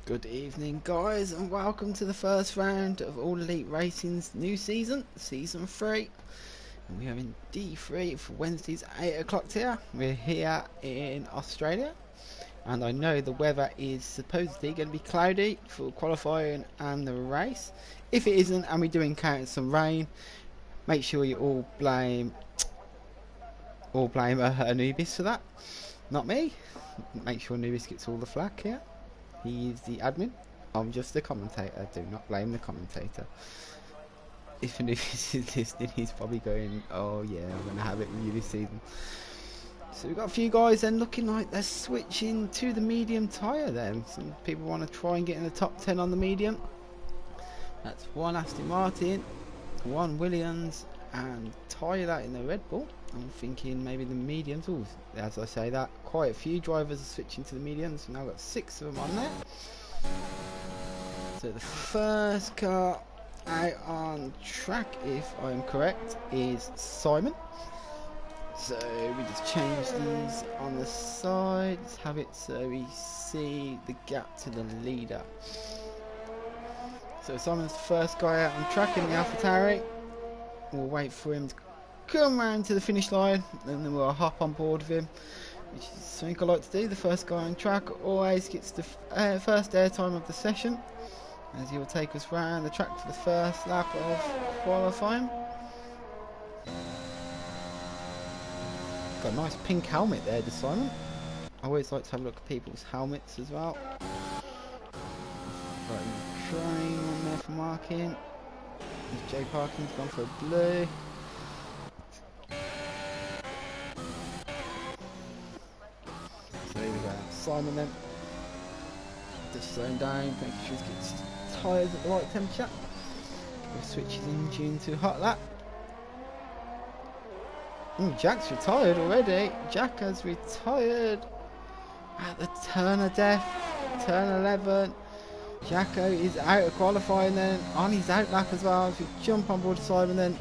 Good evening guys, and welcome to the first round of All Elite Racing's new season, Season 3. And we are in D3 for Wednesday's 8 o'clock tier. We're here in Australia, and I know the weather is supposedly going to be cloudy for qualifying and the race. If it isn't and we do encounter some rain, make sure you all blame Anubis for that, not me. Make sure Anubis gets all the flack here. He's the admin. I'm just the commentator. Do not blame the commentator. If Anubis is listening, he's probably going, oh yeah, I'm going to have it with you this season. So we've got a few guys then looking like they're switching to the medium tyre then. Some people want to try and get in the top 10 on the medium. That's one Aston Martin, one Williams, and Tyler in the Red Bull. I'm thinking maybe the mediums. Ooh, as I say that, quite a few drivers are switching to the mediums. We've now got 6 of them on there. So the first car out on track, if I'm correct, is Simon. So we just change these on the sides, have it so we see the gap to the leader. So Simon's the first guy out on track in the AlphaTauri. We'll wait for him to come round to the finish line, and then we'll hop on board with him, which is something I like to do. The first guy on track always gets the first airtime of the session, as he will take us round the track for the first lap of qualifying. Got a nice pink helmet there, does Simon. I always like to have a look at people's helmets as well. Got a train on there for marking. Jay Parkin's gone for a blue. So here we go, Simon then. Just slowing down, making sure he gets his tyres at the right temperature. We'll switch his engine to hot lap. Jack's retired already. Jack has retired at the turn of death, turn 11. Jacko is out of qualifying then, on his out lap as well. If you jump on board Simon then,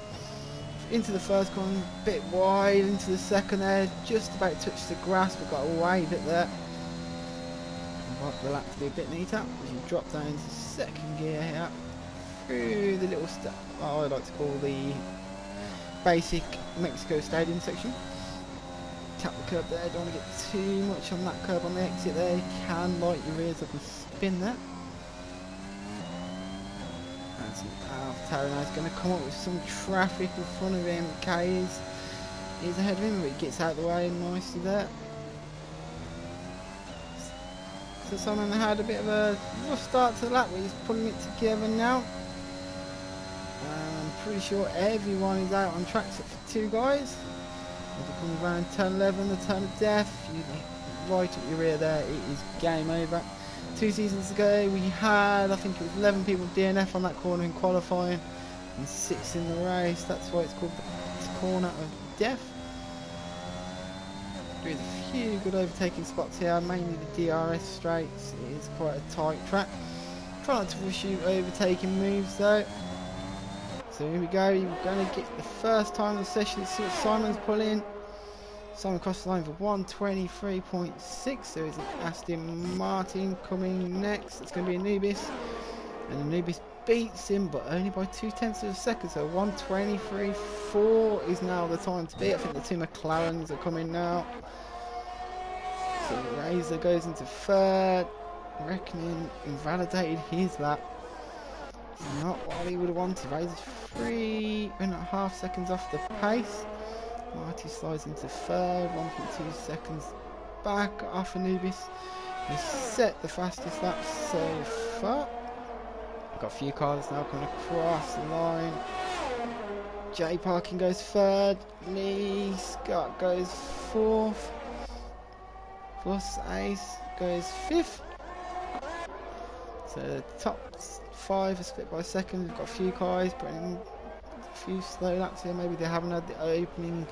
into the first corner, a bit wide, into the second there, just about to touch the grass, but got away a bit there. I want the lap to be a bit neater, as you drop down into second gear here, through the little step, I like to call the basic Mexico Stadium section. Tap the curb there, don't want to get too much on that curb on the exit there, you can light your rears up and spin there. AlphaTauri now is going to come up with some traffic in front of him. Kay is ahead of him, but he gets out of the way nicely there. So Simon had a bit of a rough start to the lap, but he's pulling it together now. I'm pretty sure everyone is out on track except for 2 guys. As he comes around turn 11, the turn of death, you right up your rear there, it is game over. 2 seasons ago we had, I think it was 11 people DNF on that corner in qualifying and 6 in the race. That's why it's called the corner of death. There's a few good overtaking spots here, mainly the DRS straights. It is quite a tight track. Try not to rush you overtaking moves though. So here we go, you're going to get the first time of the session. Let's see what Simon's pulling. Simon crossed the line for 123.6. There is an Aston Martin coming next. It's going to be Anubis. And Anubis beats him, but only by 0.2 of a second. So 123.4 is now the time to beat. I think the 2 McLarens are coming now. So Razor goes into third. Reckoning invalidated his lap. It's not what he would have wanted. Razor's 3.5 seconds off the pace. Marty slides into third, 1.2 seconds back off Anubis. He's set the fastest lap so far. Got a few cars now coming across the line. Jay Parkin goes third. Lee Scott goes fourth. Fuss Ace goes fifth. So the top 5 are split by second. We've got a few cars putting a few slow laps here. Maybe they haven't had the opening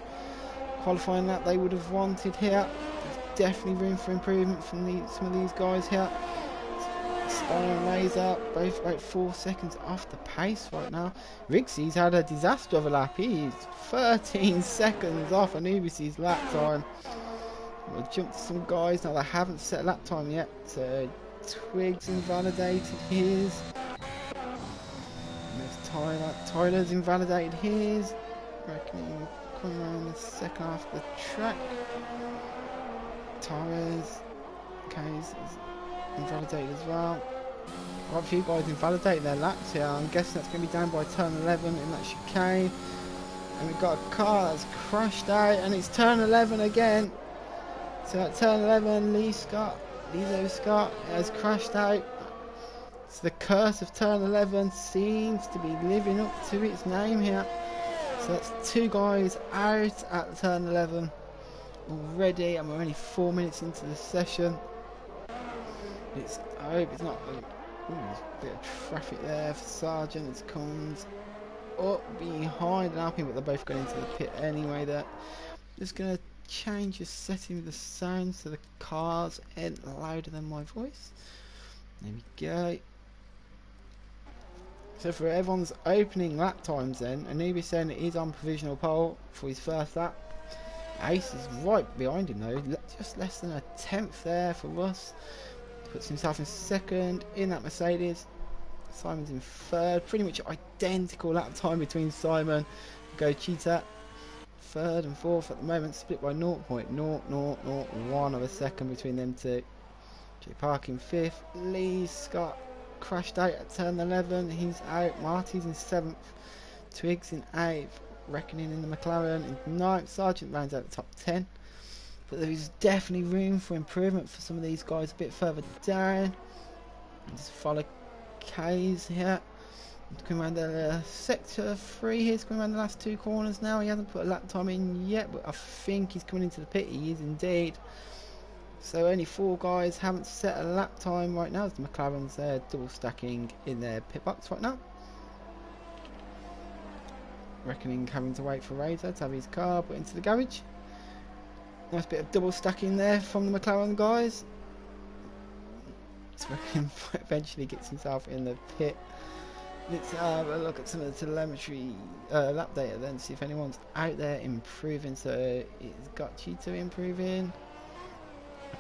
qualifying lap they would have wanted here. There's definitely room for improvement from some of these guys here. Stone Razor both about 4 seconds off the pace right now. Rixie's had a disaster of a lap. He's 13 seconds off Anubis' lap time. We'll jump to some guys now. They haven't set a lap time yet. So Twigs invalidated his. And there's Tyler. Tyler's invalidated his. Reckoning coming around the second half of the track. Torres, K's is invalidated as well. Quite a few guys invalidating their laps here. I'm guessing that's going to be down by turn 11 in that chicane. And we've got a car that's crashed out, and it's turn 11 again. So at turn 11, Lizo Scott has crashed out. So the curse of turn 11 seems to be living up to its name here. So that's 2 guys out at turn 11 already, and we're only 4 minutes into the session. I hope it's not. There's a bit of traffic there for Sargent. It comes up behind and helping, but they're both going into the pit anyway. There, just gonna change the setting of the sound so the cars ain't louder than my voice. There we go. So for everyone's opening lap times then, Anubis saying that he's on provisional pole for his first lap. Ace is right behind him though, just less than a tenth there for Russ. Puts himself in second in that Mercedes. Simon's in third, pretty much identical lap time between Simon and Gochita. Third and fourth at the moment, split by 0.0001 of a second between them two. Jay Park in fifth. Lee Scott crashed out at turn 11, he's out. Marty's in 7th, Twigs in 8th, Reckoning in the McLaren in 9th, Sargent rounds out the top 10. But there is definitely room for improvement for some of these guys a bit further down. Just follow K's here. Coming around the sector 3 here, he's coming around the last 2 corners now. He hasn't put a lap time in yet, but I think he's coming into the pit. He is indeed. So only 4 guys haven't set a lap time right now, as the McLarens there double stacking in their pit box right now. Reckoning having to wait for Razor to have his car put into the garage. Nice bit of double stacking there from the McLaren guys. So Reckoning eventually gets himself in the pit. Let's have a look at some of the telemetry lap data then, see if anyone's out there improving. So it's got Cheetah improving.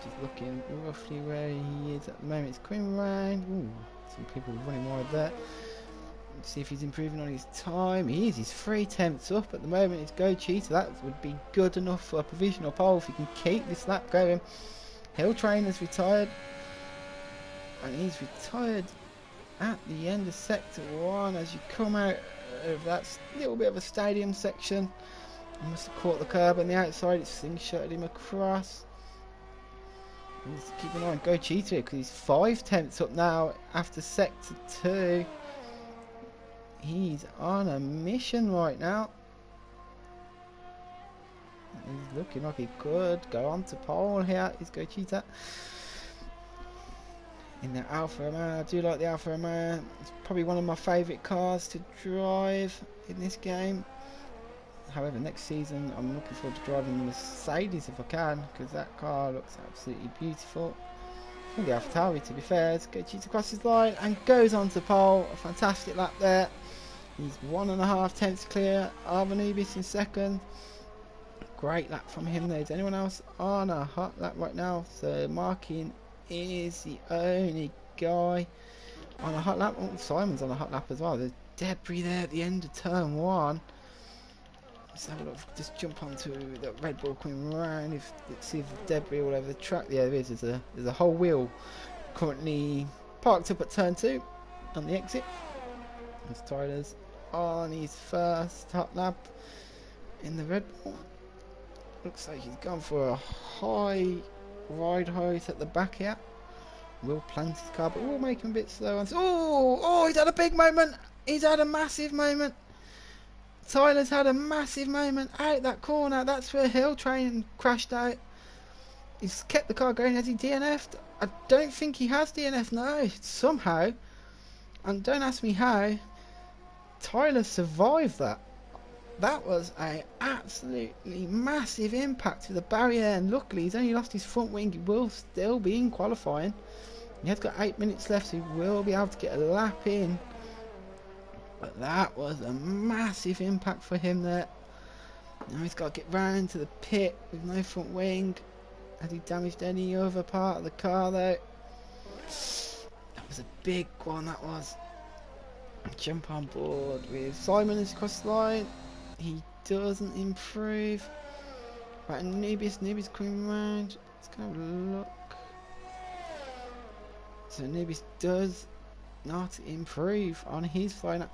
Just looking roughly where he is at the moment. It's coming round. Ooh, some people running wide there. Let's see if he's improving on his time. He is. He's 3 tenths up at the moment. It's Go Cheetah. That would be good enough for a provisional pole if he can keep this lap going. Hill Train has retired, and he's retired at the end of sector 1. As you come out of that little bit of a stadium section, he must have caught the curb on the outside. It's slingshotted him across. Let's keep an eye on Go Cheetah because he's 5 tenths up now after sector 2. He's on a mission right now. He's looking like he could go on to pole here. He's Go Cheetah in the Alfa Romeo. I do like the Alfa Romeo. It's probably one of my favourite cars to drive in this game. However, next season I'm looking forward to driving the Mercedes if I can, because that car looks absolutely beautiful. And the AlphaTauri, to be fair, Go Cheetah crosses the line and goes on to pole. A fantastic lap there. He's 1.5 tenths clear of Anubis in second. Great lap from him there. Is anyone else on a hot lap right now? So Markin is the only guy on a hot lap. Oh, Simon's on a hot lap as well. There's debris there at the end of turn 1. Let's have a look. Just jump onto the Red Bull coming around. Let's see if the debris all over the track. Yeah, there is. There's a whole wheel currently parked up at turn 2 on the exit. There's Tyler's on his first hot lap in the Red Bull. Looks like he's gone for a high ride height at the back here. Will plant his car, but we'll make him a bit slow. Oh, he's had a big moment. He's had a massive moment. Tyler's had a massive moment out that corner. That's where Hill Train crashed out. He's kept the car going. Has he DNF'd? I don't think he has DNF'd, no. Somehow, and don't ask me how, Tyler survived that. That was an absolutely massive impact to the barrier, and luckily he's only lost his front wing. He will still be in qualifying. He has got 8 minutes left, so he will be able to get a lap in. But that was a massive impact for him there. Now he's got to get round to the pit with no front wing. Has he damaged any other part of the car though? That was a big one, that was. Jump on board with Simon as cross the line. He doesn't improve. Right, Anubis coming round. Let's go have a look. So Anubis does not improve on his final.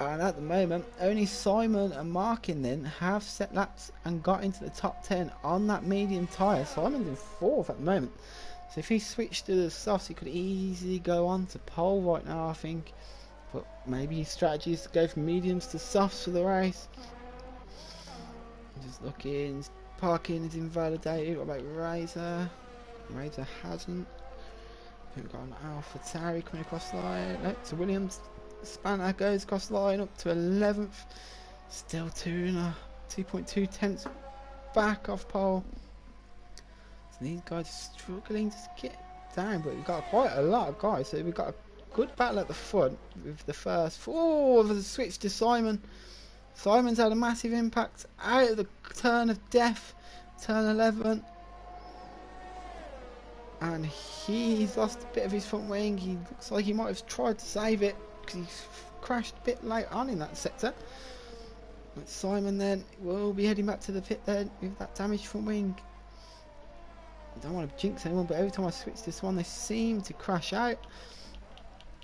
And at the moment, only Simon and Markin then have set laps and got into the top 10 on that medium tyre. Simon's in 4th at the moment. So if he switched to the softs, he could easily go on to pole right now, I think. But maybe his strategy is to go from mediums to softs for the race. Just looking, parking is invalidated. What about Razor? Razor hasn't. We've got an Alpha Tauri coming across the line. No, so Williams Spanner goes across the line up to 11th. Still 2.2 tenths back off pole. So these guys are struggling to get down, but we've got quite a lot of guys. So we've got a good battle at the front with the first. Oh, the switch to Simon. Simon's had a massive impact out of the turn of death, turn 11. And he's lost a bit of his front wing. He looks like he might have tried to save it because he crashed a bit late on in that sector. But Simon then will be heading back to the pit then with that damaged front wing. I don't want to jinx anyone, but every time I switch this one, they seem to crash out.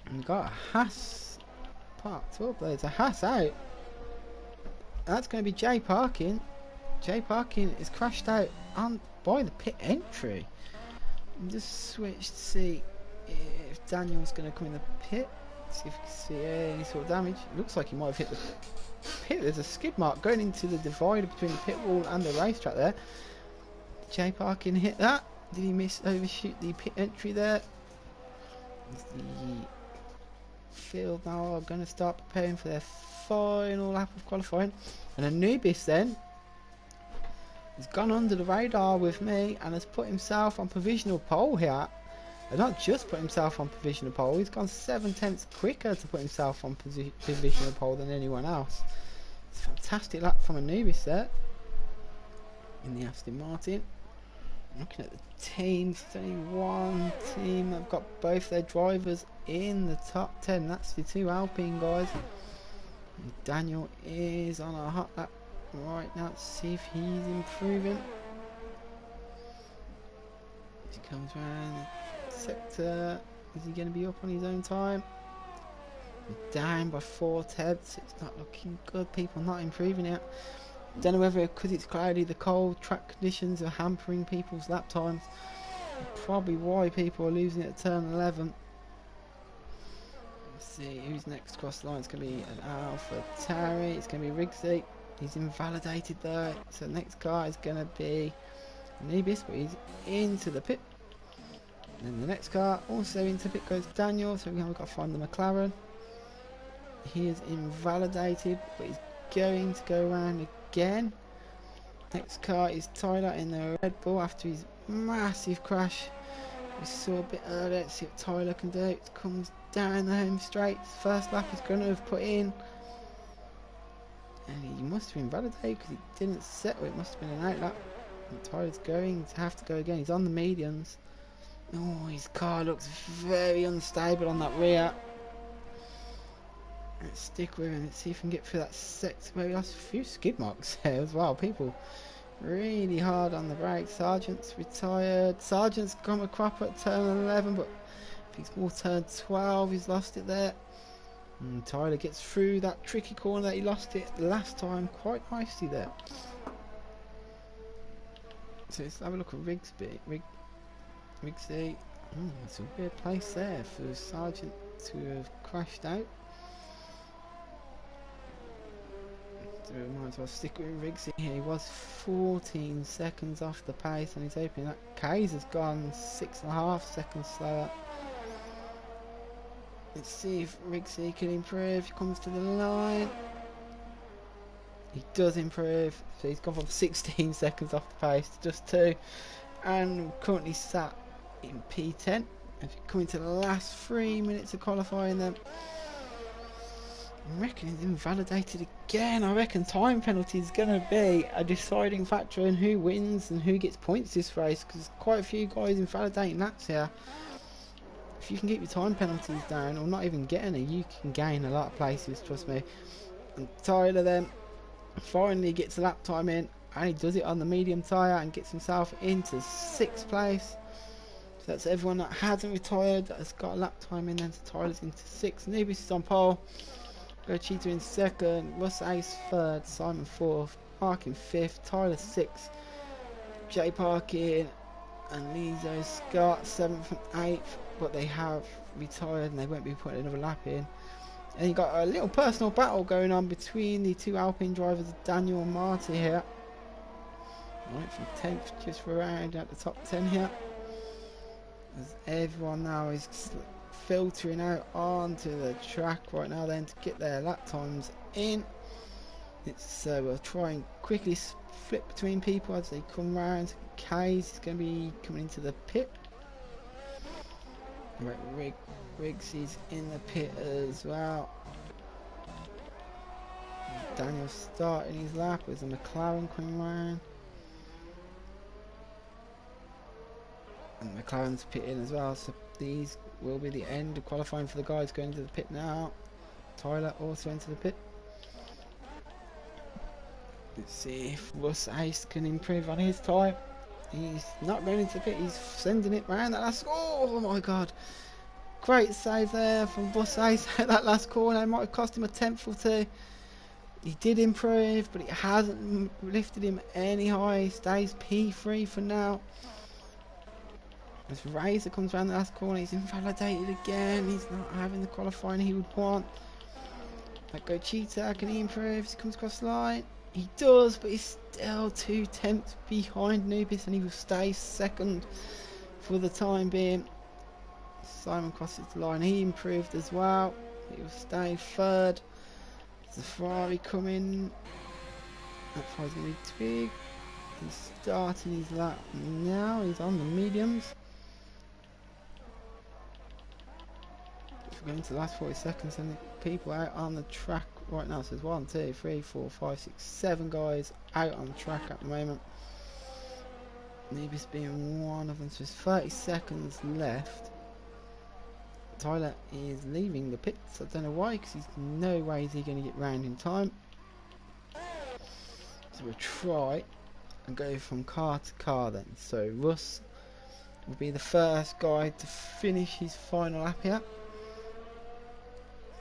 And we've got a Haas parked up. There's a Haas out. That's going to be Jay Parkin. Jay Parkin is crashed out on by the pit entry. Just switch to see if Daniel's going to come in the pit. See if we can see any sort of damage. It looks like he might have hit the pit. There's a skid mark going into the divider between the pit wall and the racetrack there. Jay Parkin hit that. Did he overshoot the pit entry there? The field now are going to start preparing for their final lap of qualifying. And Anubis then has gone under the radar with me and has put himself on provisional pole here. And not just put himself on provisional pole, he's gone 7 tenths quicker to put himself on provisional pole than anyone else. It's a fantastic lap from Anubis there in the Aston Martin. Looking at the teams, there's only one team that have got both their drivers in the top 10. That's the 2 Alpine guys. And Daniel is on a hot lap right now. Let's see if he's improving. As he comes around the sector, is he going to be up on his own time? Down by 4 tenths. It's not looking good. People not improving it. Don't know whether because it's cloudy, the cold track conditions are hampering people's lap times. Probably why people are losing it at turn 11. Let's see who's next across the line. It's going to be an Alpha Tauri. It's going to be Rigsy. He's invalidated though. So the next car is going to be Anubis, but he's into the pit. And then the next car also into the pit goes Daniel. So we've got to find the McLaren. He is invalidated, but he's going to go around again. Next car is Tyler in the Red Bull after his massive crash. We saw a bit earlier. Let's see what Tyler can do. It comes down the home straight. First lap he's going to have put in. And he must have been validated because he didn't settle. It must have been an out lap. And Tyler's going to have to go again. He's on the mediums. Oh, his car looks very unstable on that rear. Let's stick with him. Let's see if we can get through that sector where we lost a few skid marks there as well. People really hard on the brakes. Sargent's retired. Sargent's come a crop at turn 11, but I think it's more turn 12. He's lost it there. And Tyler gets through that tricky corner that he lost it last time quite nicely there. So let's have a look at Rigsby. Rigsy. It's a weird place there for Sargent to have crashed out. So we might as well stick with Rigsy here. He was 14 seconds off the pace and he's opening that. Kays has gone 6.5 seconds slower. Let's see if Rigsy can improve. He comes to the line. He does improve. So he's gone from 16 seconds off the pace to just 2. And currently sat in P10. If you come into the last 3 minutes of qualifying then, I reckon he's invalidated again. I reckon time penalty is going to be a deciding factor in who wins and who gets points this race, because quite a few guys invalidating laps here. if you can keep your time penalties down, or not even get any, you can gain a lot of places, trust me. And Tyler then finally gets the lap time in, and he does it on the medium tyre and gets himself into 6th place. So that's everyone that hasn't retired that has got a lap time in, then so Tyler's into 6th. Nubis is on pole, Go Cheetah in 2nd, Russ Ace 3rd, Simon 4th, Mark in 5th, Tyler 6th, Jay Parkin and Lizo Scott 7th and 8th, but they have retired and they won't be putting another lap in. And you got a little personal battle going on between the two Alpine drivers, Daniel and Marty here. Right, from 10th just for around at the top 10 here. As everyone now is filtering out onto the track right now then to get their lap times in. We'll try and quickly flip between people as they come round. Kays is going to be coming into the pit. Right, Riggs is in the pit as well. Daniel starting his lap with the McLaren coming round. And McLaren's pitting as well, so these will be the end of qualifying for the guys going to the pit now. Tyler also into the pit. Let's see if Russ Ace can improve on his time. He's not going into the pit, he's sending it round that last. Oh my god! Great save there from Russ Ace at that last corner. It might have cost him a 10th or 2. He did improve, but it hasn't lifted him any higher. He stays P3 for now. As Razor comes around the last corner, he's invalidated again. He's not having the qualifying he would want. Like Go Cheetah, can he improve? He comes across the line. He does, but he's still 2 tenths behind Nubis, and he will stay 2nd for the time being. Simon crosses the line. He improved as well. He will stay 3rd. The Ferrari coming. That fire's going to be Twig. He's starting his lap now. He's on the mediums. If we're going to the last 40 seconds, and the people out on the track right now. So there's 1, 2, 3, 4, 5, 6, 7 guys out on the track at the moment. Nubis being one of them. So there's 30 seconds left. Tyler is leaving the pits. I don't know why, because he's no way is he going to get round in time. So we'll try and go from car to car then. So Russ will be the first guy to finish his final lap here.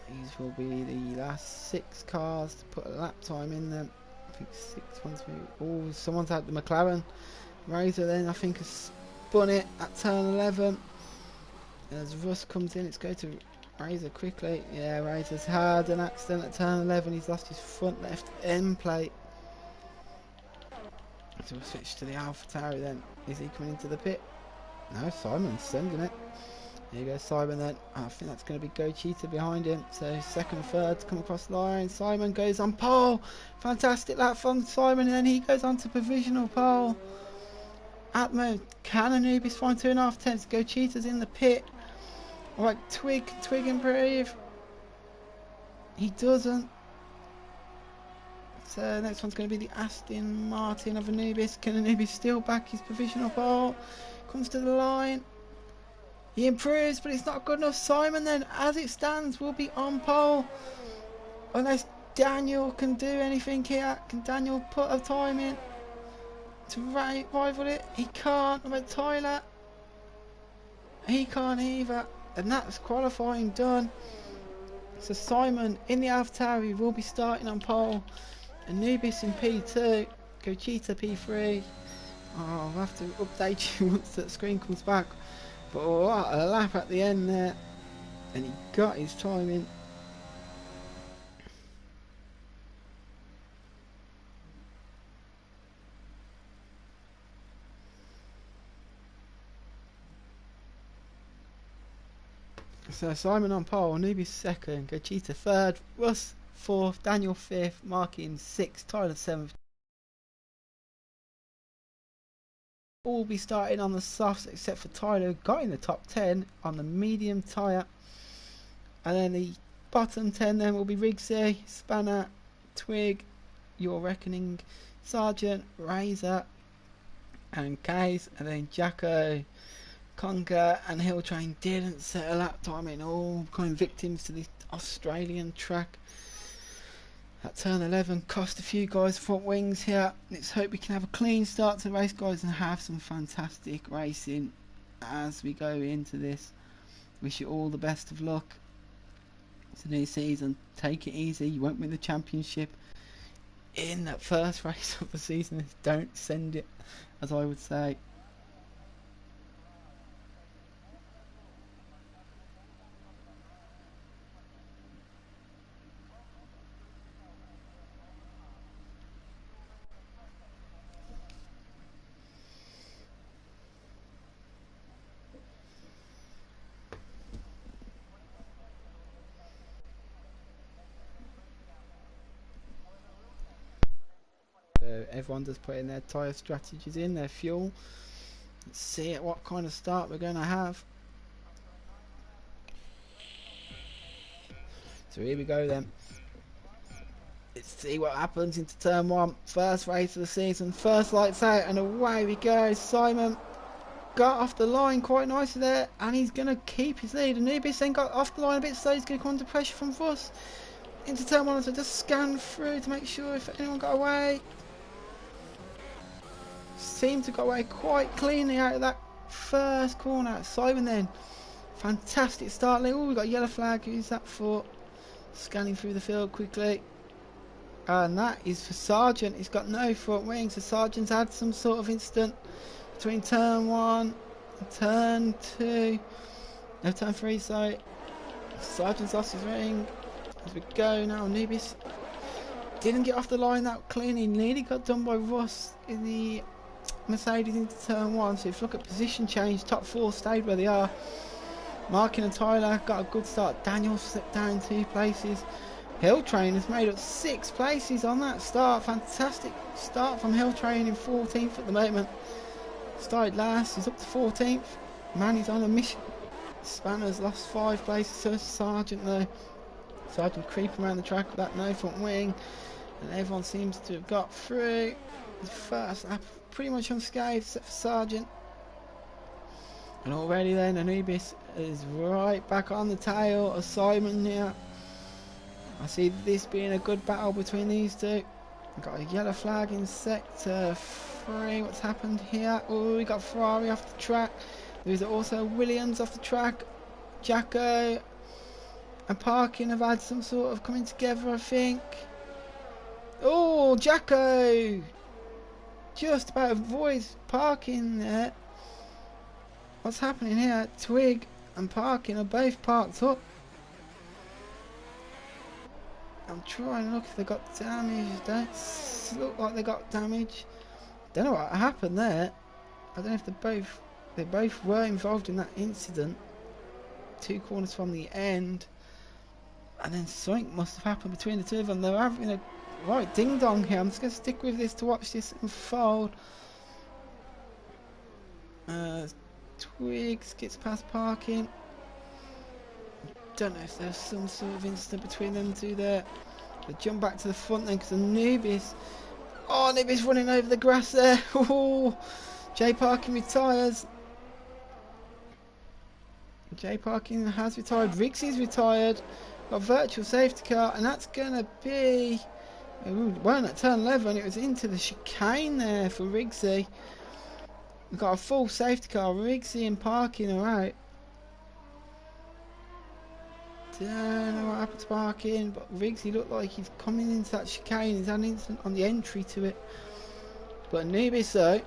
These will be the last 6 cars to put a lap time in them. I think 6, 1, 2. Oh, someone's had the McLaren. Razor then I think has spun it at turn 11. As Russ comes in, let's go to Razor quickly. Yeah, Razor's had an accident at turn 11. He's lost his front left end plate. So we'll switch to the AlphaTauri then. Is he coming into the pit? No, Simon's sending it. There you go, Simon then. I think that's going to be Go Cheetah behind him. So 2nd, 3rd to come across the line. Simon goes on pole. Fantastic lap from Simon, and then he goes on to provisional pole. At the moment, can Anubis find 2.5 tenths? Go Cheetah's in the pit. Alright, Twig improve. He doesn't. So next one's going to be the Aston Martin of Anubis. Can Anubis steal back his provisional pole? Comes to the line. He improves, but it's not good enough. Simon then, as it stands, will be on pole. Unless Daniel can do anything here. Can Daniel put a time in to rival it? He can't. But Tyler, he can't either. And that's qualifying done. So Simon in the AlphaTauri will be starting on pole. Anubis in P2. Go Cheetah P3. Oh, I'll have to update you once that screen comes back. But what a lap at the end there. And he got his time in. So Simon on pole, Anubis 2nd, Go Cheetah 3rd, Russ 4th, Daniel 5th, Mark in 6th, Tyler 7th. All be starting on the softs except for Tyler, got in the top 10 on the medium tyre. And then the bottom 10 then will be Rigsy, Spanner, Twig, Your Reckoning, Sergeant, Razor and Kays, and then Jacko Conker and Hill Train didn't set a lap time in, all becoming victims to this Australian track. At turn 11 cost a few guys front wings here. Let's hope we can have a clean start to the race, guys, and have some fantastic racing as we go into this. Wish you all the best of luck. It's a new season, take it easy. You won't win the championship in that first race of the season. Don't send it, as I would say. So everyone just putting their tyre strategies in, their fuel. Let's see what kind of start we're going to have. So here we go then. Let's see what happens into turn 1. First race of the season, first lights out, and away we go. Simon got off the line quite nicely there, and he's going to keep his lead. Anubis then got off the line a bit slow. He's going to come under pressure from Voss into turn 1, so just scan through to make sure if anyone got away. Seemed to go away quite cleanly out of that first corner. Simon then, fantastic start. Oh, we got a yellow flag. Who's that for? Scanning through the field quickly, and that is for Sargent. He's got no front wing, so Sargent's had some sort of incident between turn 1 and turn 2. No, turn 3, so Sargent's lost his ring. As we go now, Anubis didn't get off the line that clean. He nearly got done by Ross in the Mercedes into turn 1. So if you look at position change, top 4 stayed where they are. Markin and Tyler got a good start. Daniel slipped down 2 places. Hill Train has made up 6 places on that start. Fantastic start from Hill Train in 14th at the moment. Started last, he's up to 14th. Man, he's on a mission. Spanner's lost 5 places, so Sargent though. Sargent creeping around the track with that no front wing, and everyone seems to have got through. The first lap pretty much unscathed except for Sargent. And already then Anubis is right back on the tail of Simon here. I see this being a good battle between these two. We've got a yellow flag in sector 3. What's happened here? Oh, we got Ferrari off the track. There's also Williams off the track. Jacko and Parkin have had some sort of coming together, I think. Oh, Jacko just about avoids Parkin there. What's happening here? Twig and Parkin are both parked up. I'm trying to look if they got damage. Don't look like they got damage. Don't know what happened there. I don't know if they both were involved in that incident. 2 corners from the end, and then something must have happened between the two of them. They're having a right ding dong here. I'm just going to stick with this to watch this unfold. Twigs gets past Parkin. Don't know if there's some sort of incident between them two there. They jump back to the front then because Anubis. Oh, Anubis running over the grass there. Oh, Jay Parkin retires. Jay Parkin has retired. Riggsy's retired. Got a virtual safety car, and that's going to be. It weren't at turn 11, it was into the chicane there for Riggsy. We've got a full safety car. Riggsy and Parkin are out. Don't know what happened to Parkin, but Riggsy looked like he's coming into that chicane. He's had an incident on the entry to it. But Anubis though,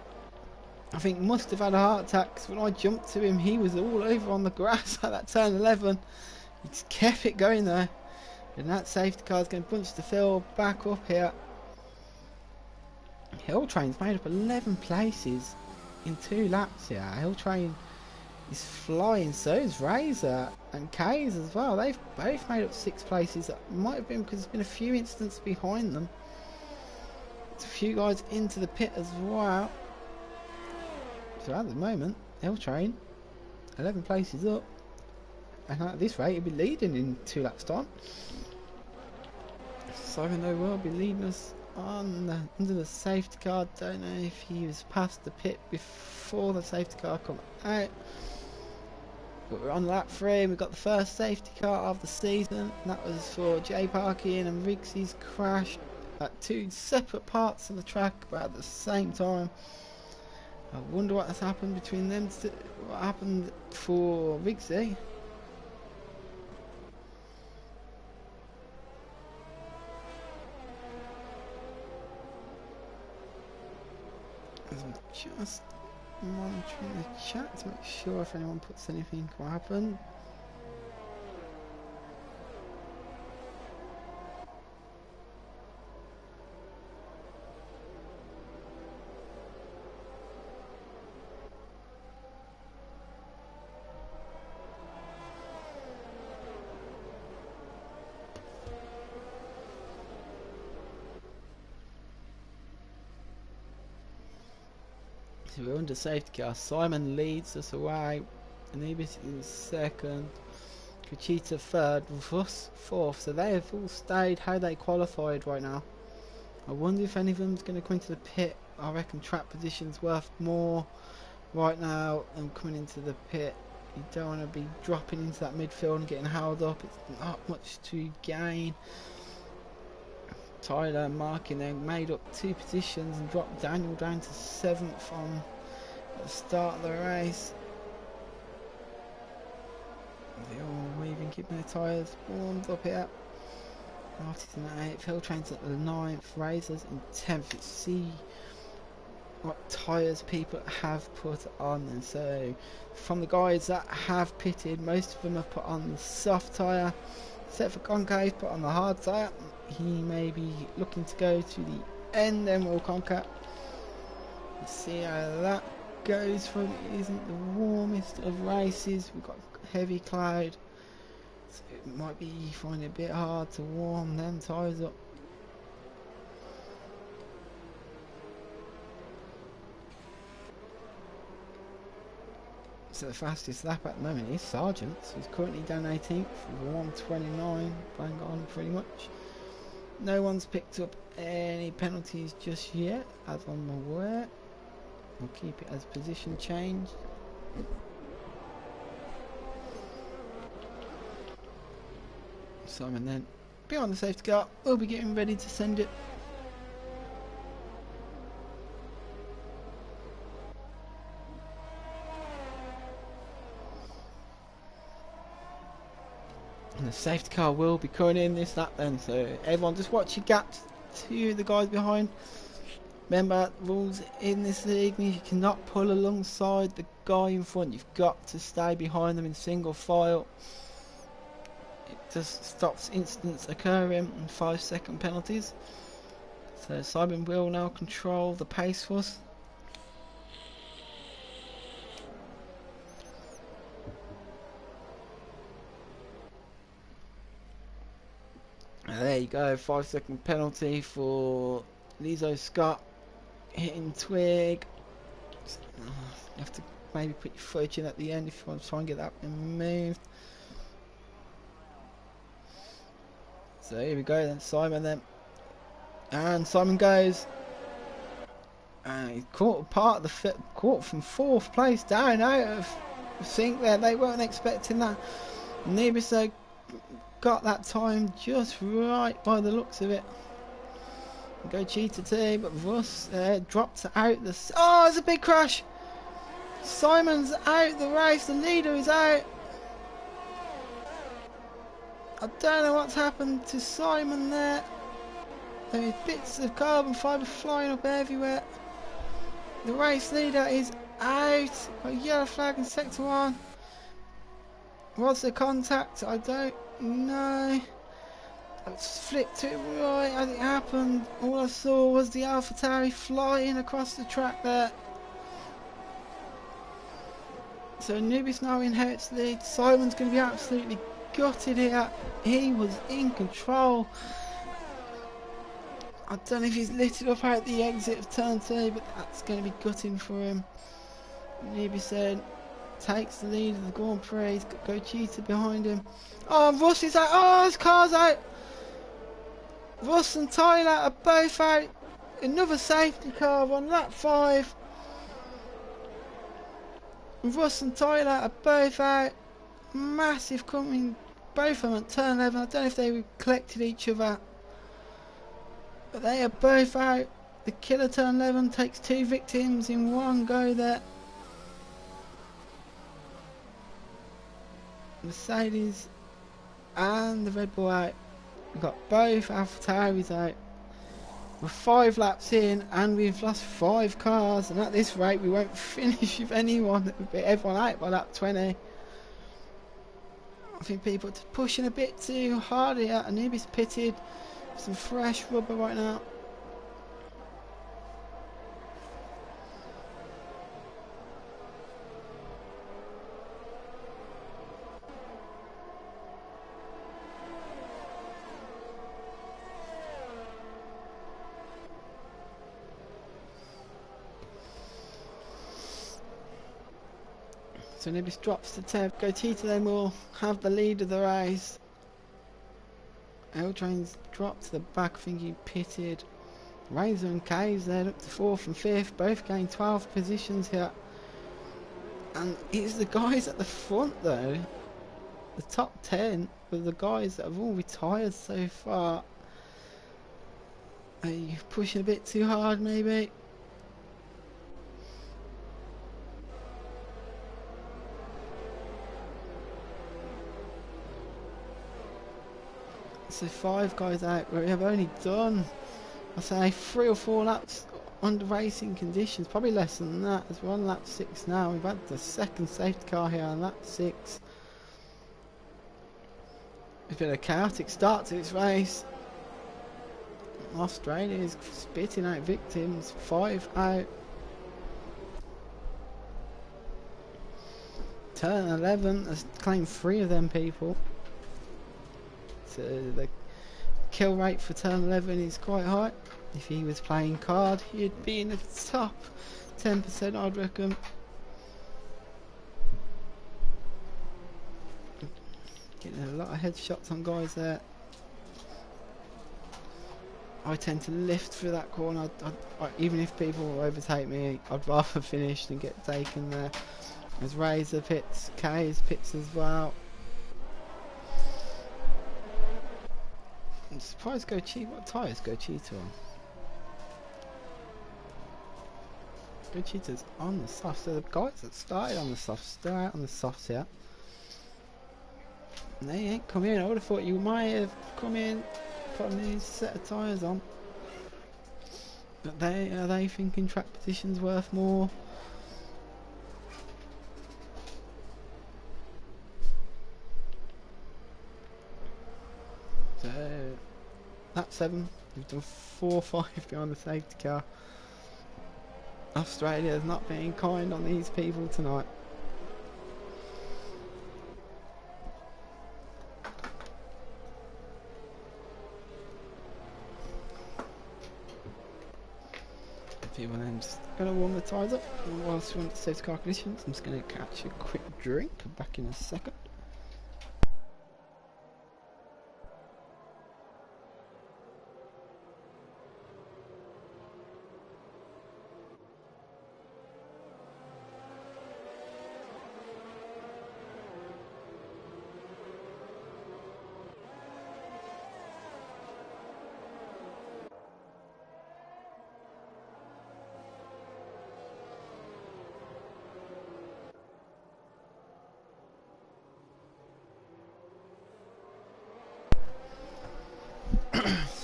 I think must have had a heart attack, because when I jumped to him he was all over on the grass at that turn 11. He just kept it going though. And that safety car is going to punch the field back up here. Hill Train's made up 11 places in 2 laps here. Hill Train is flying, so is Razor and Kays as well. They've both made up 6 places. That might have been because there's been a few incidents behind them. There's a few guys into the pit as well. So at the moment, Hill Train 11 places up, and at this rate he'll be leading in 2 laps time. Simon though will be leading us on under the safety car. Don't know if he was past the pit before the safety car come out. But we're on lap 3 and we've got the first safety car of the season, and that was for Jay Parkin and Riggsy's crash at 2 separate parts of the track but at the same time. I wonder what has happened between them two. What happened for Riggsy? I'm just monitoring the chat to make sure if anyone puts anything what happened. So we're under safety car. Simon leads us away. Anubis in second. Kuchita third. Russ fourth. So they have all stayed how they qualified right now. I wonder if any of them's going to come into the pit. I reckon track position's worth more right now than coming into the pit. You don't want to be dropping into that midfield and getting held up. It's not much to gain. Tyler and Markin then made up 2 positions and dropped Daniel down to 7th on the start of the race. They're all weaving, keeping their tyres warmed up here. Martin's in the 8th, Hilltrain's at the 9th, Razors in 10th. Let's see what tyres people have put on. And so from the guys that have pitted, most of them have put on the soft tyre, except for Concave put on the hard tyre. He may be looking to go to the end, then we'll conquer. Let's see how that goes for him. It isn't the warmest of races. We've got heavy cloud, so it might be finding it a bit hard to warm them tyres up. So the fastest lap at the moment is Sargent's, who's currently down 18th, 1:29, bang on pretty much. No one's picked up any penalties just yet, as I'm aware. We'll keep it as position change. Simon then behind the safety car, we'll be getting ready to send it. And the safety car will be coming in this lap then, so everyone just watch your gaps to the guys behind. Remember, rules in this league means you cannot pull alongside the guy in front. You've got to stay behind them in single file. It just stops incidents occurring and 5-second penalties. So Simon will now control the pace for us. There you go, 5-second penalty for Lizo Scott hitting Twig. You have to maybe put your footage in at the end if you want to try and get that removed. So here we go then, Simon then. And Simon goes. And he's caught part of the caught from 4th place down out of sync there. They weren't expecting that. Nibiso got that time just right by the looks of it. Go Cheetah too, but Russ dropped out the... Oh, it's a big crash! Simon's out the race, the leader is out. I don't know what's happened to Simon there. There are bits of carbon fibre flying up everywhere. The race leader is out. Got a yellow flag in sector 1. What's the contact? I don't know. I flipped it right as it happened. All I saw was the AlphaTauri flying across the track there. So Nubis now inherits the lead. Simon's going to be absolutely gutted here. He was in control. I don't know if he's lit it up out the exit of turn 2, but that's going to be gutting for him. Nubis said takes the lead of the Grand Prix. He's got Go Cheetah behind him. Oh, Russ is out. Oh, his car's out. Russ and Tyler are both out. Another safety car on lap 5. Russ and Tyler are both out. massive coming, both of them at turn 11. I don't know if they collected each other, but they are both out. The killer turn 11 takes 2 victims in one go there. Mercedes and the Red Bull out. We've got both AlphaTauris out. We're 5 laps in and we've lost 5 cars, and at this rate we won't finish with anyone. We'll be everyone out by lap 20. I think people are pushing a bit too hard here. Anubis pitted. Some fresh rubber right now. So Anubis drops to 10. Gotita then will have the lead of the race. L-Train's dropped to the back. I think he pitted. Razor and Caves there up to 4th and 5th. Both gained 12 positions here. And it's the guys at the front though. The top 10 are the guys that have all retired so far. Are you pushing a bit too hard maybe? So 5 guys out. We have only done, I say, 3 or 4 laps under racing conditions. Probably less than that, as we're on lap 6 now. We've had the second safety car here on lap 6. It's been a chaotic start to this race. Australia is spitting out victims. 5 out. Turn 11 has claimed 3 of them people. So the kill rate for turn 11 is quite high. If he was playing card, he'd be in the top 10%, I'd reckon. Getting a lot of headshots on guys there. I tend to lift through that corner. Even if people overtake me, I'd rather finish than get taken there. There's Razor pits, K's pits as well. I'm surprised Gotita. What tyres Gotita on? Gotita's on the soft. So the guys that started on the softs still out on the softs here. And they ain't come in. I would have thought you might have come in, put a new set of tyres on. But are they thinking track position's worth more? So lap 7, we've done 4 or 5 behind the safety car. Australia has not been kind on these people tonight. People then just going to warm the tyres up. And whilst we're on the safety car conditions, I'm just going to catch a quick drink. Back in a second.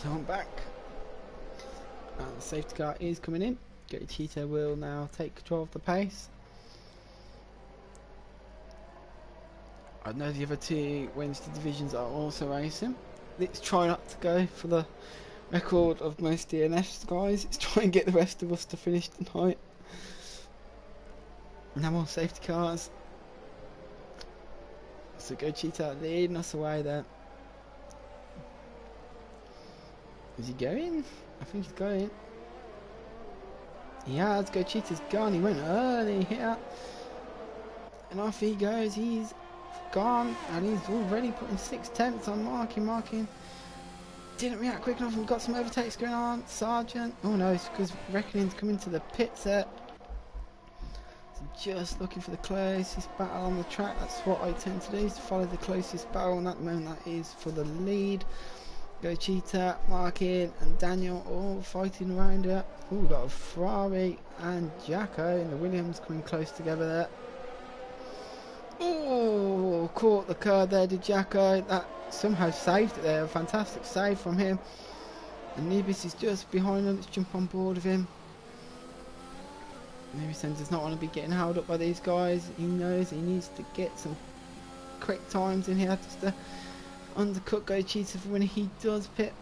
So I'm back. The safety car is coming in. Gotita will now take control of the pace. I know the other 2 Wednesday divisions are also racing. Let's try not to go for the record of most DNF guys. Let's try and get the rest of us to finish tonight. No more safety cars. So Gotita leading us away there. Is he going? I think he's going. He has. Gotita's gone. He went early here. And off he goes. He's gone. And he's already putting 6 tenths on marking. Didn't react quick enough and got some overtakes going on. Sargent. Oh no, it's because Reckoning's coming to the pits there. So just looking for the closest battle on the track. That's what I tend to do, is to follow the closest battle, and at the moment that is for the lead. Go Cheetah, Markin and Daniel all fighting around it. Oh, we've got a Ferrari and Jacko and the Williams coming close together there. Oh, caught the curb there, did Jacko. That somehow saved it there. A fantastic save from him. And Nibis is just behind him. Let's jump on board of him. Nibis does not want to be getting held up by these guys. He knows he needs to get some quick times in here just to undercut Go Cheetah for when he does pit.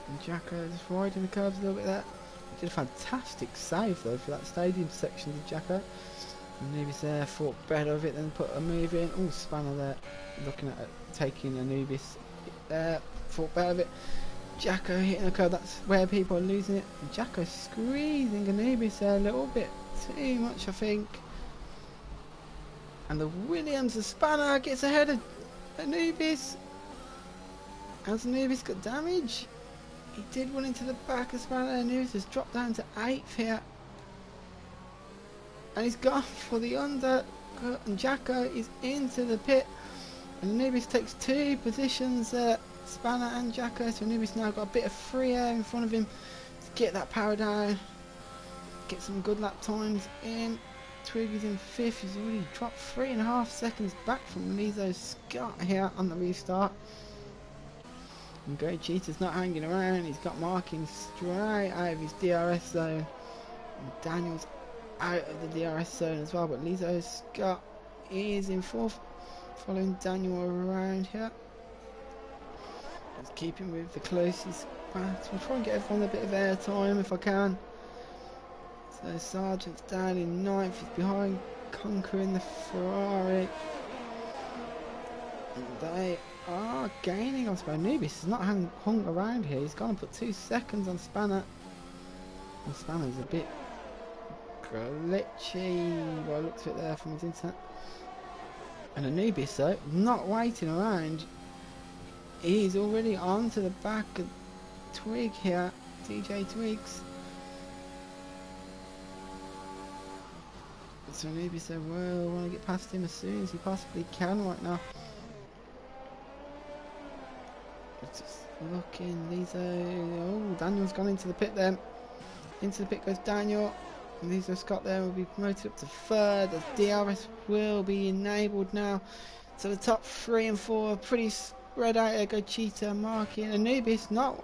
And Jacko is riding the curves a little bit there. He did a fantastic save though for that stadium section, did Jacko. And Anubis there thought better of it, then put a move in. Oh, Spanner there looking at it, taking Anubis there, thought better of it. Jacko hitting the curve, that's where people are losing it. And Jacko squeezing Anubis there a little bit too much, I think. And the Williams, the Spanner gets ahead of Anubis. Has Anubis got damage? He did run into the back of Spanner. Anubis has dropped down to 8th here. And he's gone for the undercut, and Jacko is into the pit. And Anubis takes 2 positions there, Spanner and Jacko. So Anubis now got a bit of free air in front of him to get that power down, get some good lap times in. Twig is in 5th, he's already dropped 3.5 seconds back from Lizo Scott here on the restart. And Go Cheetah's not hanging around, he's got Markin straight out of his DRS zone. And Daniel's out of the DRS zone as well, but Lizo Scott is in 4th, following Daniel around here. Let's keep him with the closest battle. I'll try and get everyone a bit of air time if I can. So Sargent's down in 9th, he's behind conquering the Ferrari. And they are gaining on Spanner. Anubis has not hung around here, he's gone and put 2 seconds on Spanner. And Spanner's a bit glitchy by the looks of it there from his internet. And Anubis though, not waiting around, he's already onto the back of Twig here, DJ Twigs. So Anubis said, well, I want to get past him as soon as he possibly can right now. Just looking, Lizo, oh, Daniel's gone into the pit then. Into the pit goes Daniel. And Lizo Scott there will be promoted up to 3rd as DRS will be enabled now. So the top 3 and 4 are pretty spread out there. Go Cheetah, Markin, Anubis not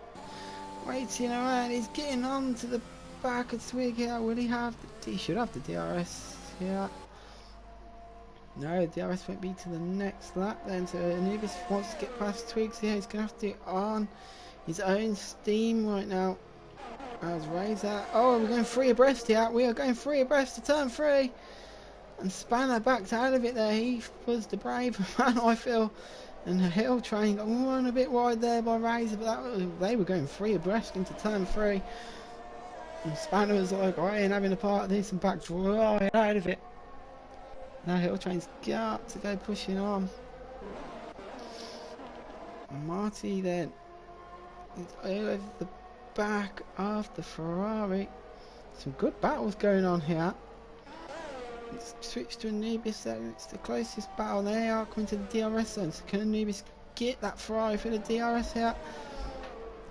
waiting around. He's getting on to the back of Twig here. Will he have he should have the DRS here. No, DRS won't be to the next lap then. So Anubis wants to get past Twigs here. He's going to have to do it on his own steam right now. As Razor, oh, we're going 3 abreast here. We are going 3 abreast to turn 3. And Spanner backed out of it there. He was the brave man, I feel. And the Hill Train got run a bit wide there by Razor, but they were going 3 abreast into turn 3. And Spanner was like, I ain't having a part of this, and backed right out of it. Now Hill Train's got to go pushing on. And Marty then is over the back of the Ferrari. Some good battles going on here. Let's switch to Anubis there. It's the closest battle. They are coming to the DRS zone. So can Anubis get that Ferrari for the DRS here?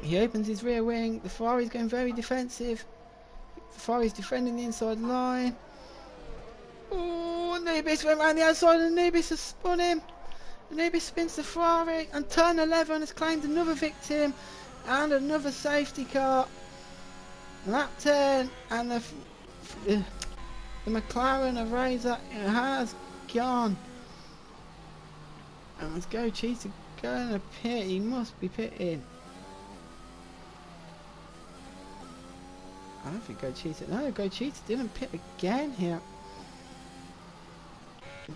He opens his rear wing. The Ferrari's going very defensive. The Ferrari's defending the inside line. Oh, Anubis went around the outside and Anubis has spun him. Anubis spins the Ferrari and turn 11 has claimed another victim and another safety car. Lap 10 and the McLaren of Razor has gone. And let's go Cheetah going to pit. He must be pitting. I don't think Go Cheetah. No, Go Cheetah didn't pit again here.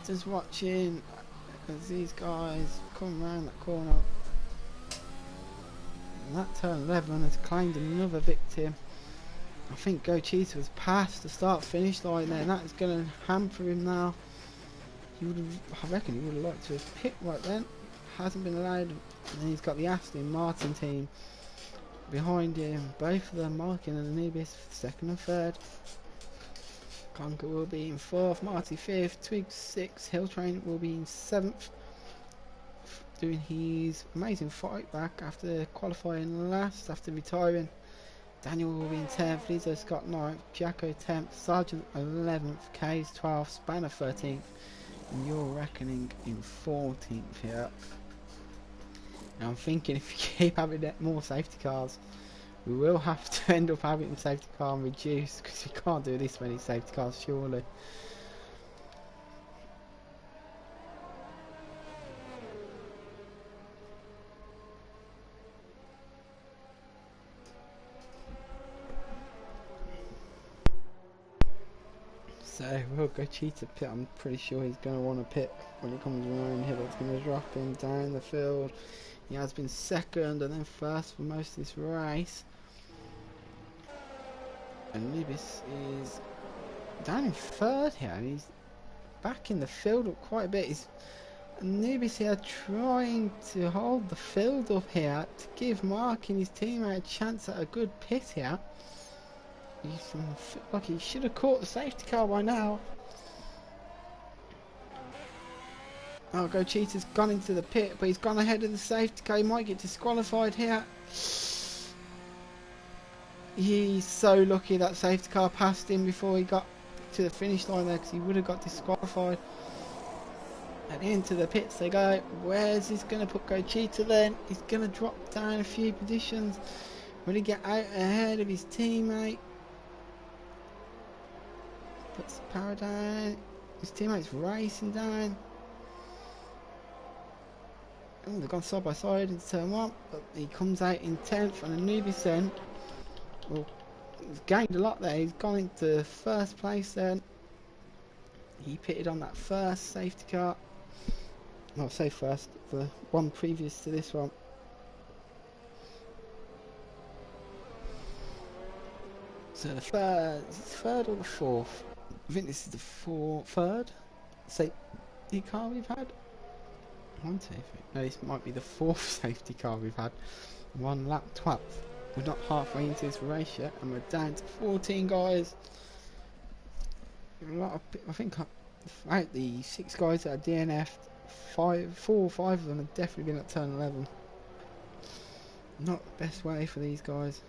Just watching as these guys come around that corner. And that turn 11 has claimed another victim. I think Go Cheetah was past the start finish line there, and that is going to hamper him now. He would have, I reckon he would have liked to have pit right then. Hasn't been allowed. And then he's got the Aston Martin team behind him. Both of them, Markin and Anubis, 2nd and 3rd. Conker will be in 4th, Marty 5th, Twig 6th, Hill Train will be in 7th, doing his amazing fight back after qualifying last after retiring. Daniel will be in 10th, Lizzo Scott 9th, Piaco 10th, Sergeant 11th, Kays 12th, Spanner 13th, and Your Reckoning in 14th here. Now I'm thinking if we keep having more safety cars, we will have to end up having the safety car reduced, because we can't do this many safety cars surely. So we'll go Cheetah pit. I'm pretty sure he's going to want to pit when he comes around here. It's going to drop him down the field. He has been second and then first for most of this race. Anubis is down in third here, and he's back in the field up quite a bit. Anubis here trying to hold the field up here to give Mark and his teammate a chance at a good pit here. He's like he should have caught the safety car by now. Oh, Go Cheetah's gone into the pit, but he's gone ahead of the safety car. He might get disqualified here. He's so lucky that safety car passed him before he got to the finish line there, because he would have got disqualified. And into the pits they go. Where's he's going to put Go Cheetah then? He's going to drop down a few positions. Will he get out ahead of his teammate? Puts the power down. His teammate's racing down. Oh, they've gone side by side into turn 1, but he comes out in 10th, and Anubis then, well, he's gained a lot there. He's gone into first place then. He pitted on that first safety car. No, I'll say first, the one previous to this one. So the third, is it third or the fourth? I think this is the third safety car we've had. 1, 2, 3. No, this might be the 4th safety car we've had. 1 lap 12th. We're not halfway into this race yet, and we're down to 14 guys. A lot of, I think out the 6 guys that are DNF'd, 4 or 5 of them have definitely been at turn 11. Not the best way for these guys.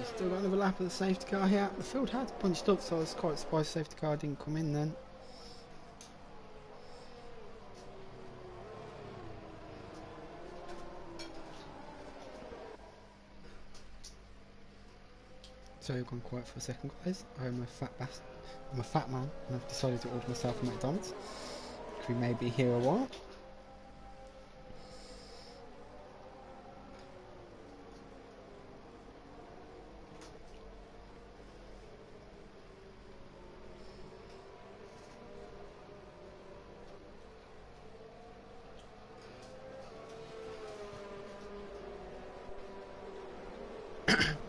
Still got another lap of the safety car here. The field has bunched up, so I was quite surprised the safety car didn't come in then. So I've gone quiet for a second, guys. I'm a fat man, and I've decided to order myself a McDonald's. We may be here a while.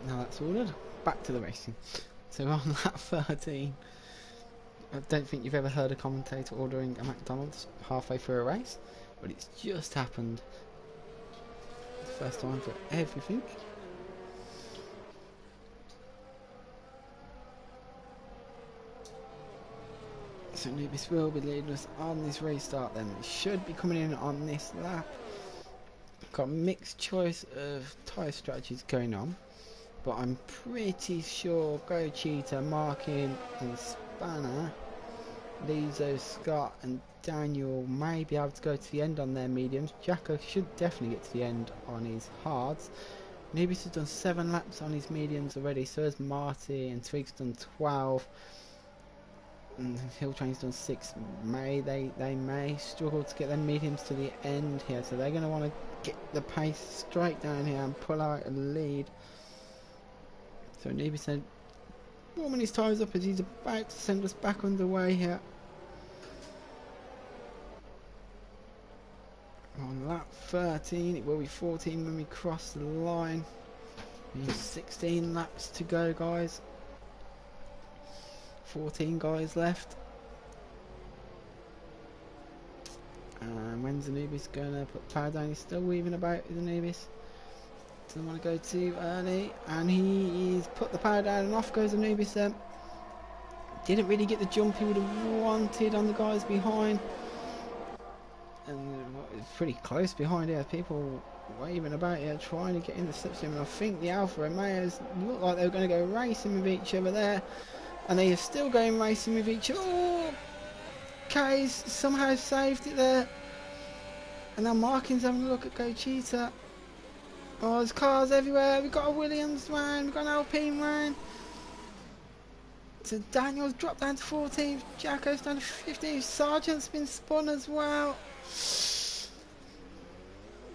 Now that's ordered, back to the racing. So on lap 13, I don't think you've ever heard a commentator ordering a McDonald's halfway through a race, but it's just happened. It's the first time for everything. So Anubis will be leading us on this restart then. We should be coming in on this lap. Got a mixed choice of tyre strategies going on. but I'm pretty sure Go Cheetah, Markin and Spanner, Lizo, Scott and Daniel may be able to go to the end on their mediums. Jacko should definitely get to the end on his hards. Nubis has done 7 laps on his mediums already, so has Marty, and Twig's done 12. And Hilltrain's done 6. They may struggle to get their mediums to the end here, so they're going to want to get the pace straight down here and pull out a lead. So Nubis said warming his tyres up as he's about to send us back underway here. On lap 13, it will be 14 when we cross the line. We have 16 laps to go, guys. 14 guys left. And when's Anubis gonna put power down? He's still weaving about with Anubis. Doesn't want to go too early. And he's put the power down and off goes Anubis then. Didn't really get the jump he would have wanted on the guys behind. And it's pretty close behind here. People waving about here trying to get in the slipstream, and I think the Alfa Romeos looked like they were going to go racing with each other there, and they are still going racing with each other. Oh, K's somehow saved it there, and now Markin's having a look at Go Cheetah. Oh, there's cars everywhere. We've got a Williams man, we've got an Alpine man. So Daniel's dropped down to 14th, Jacko's down to 15th, Sargent's been spun as well.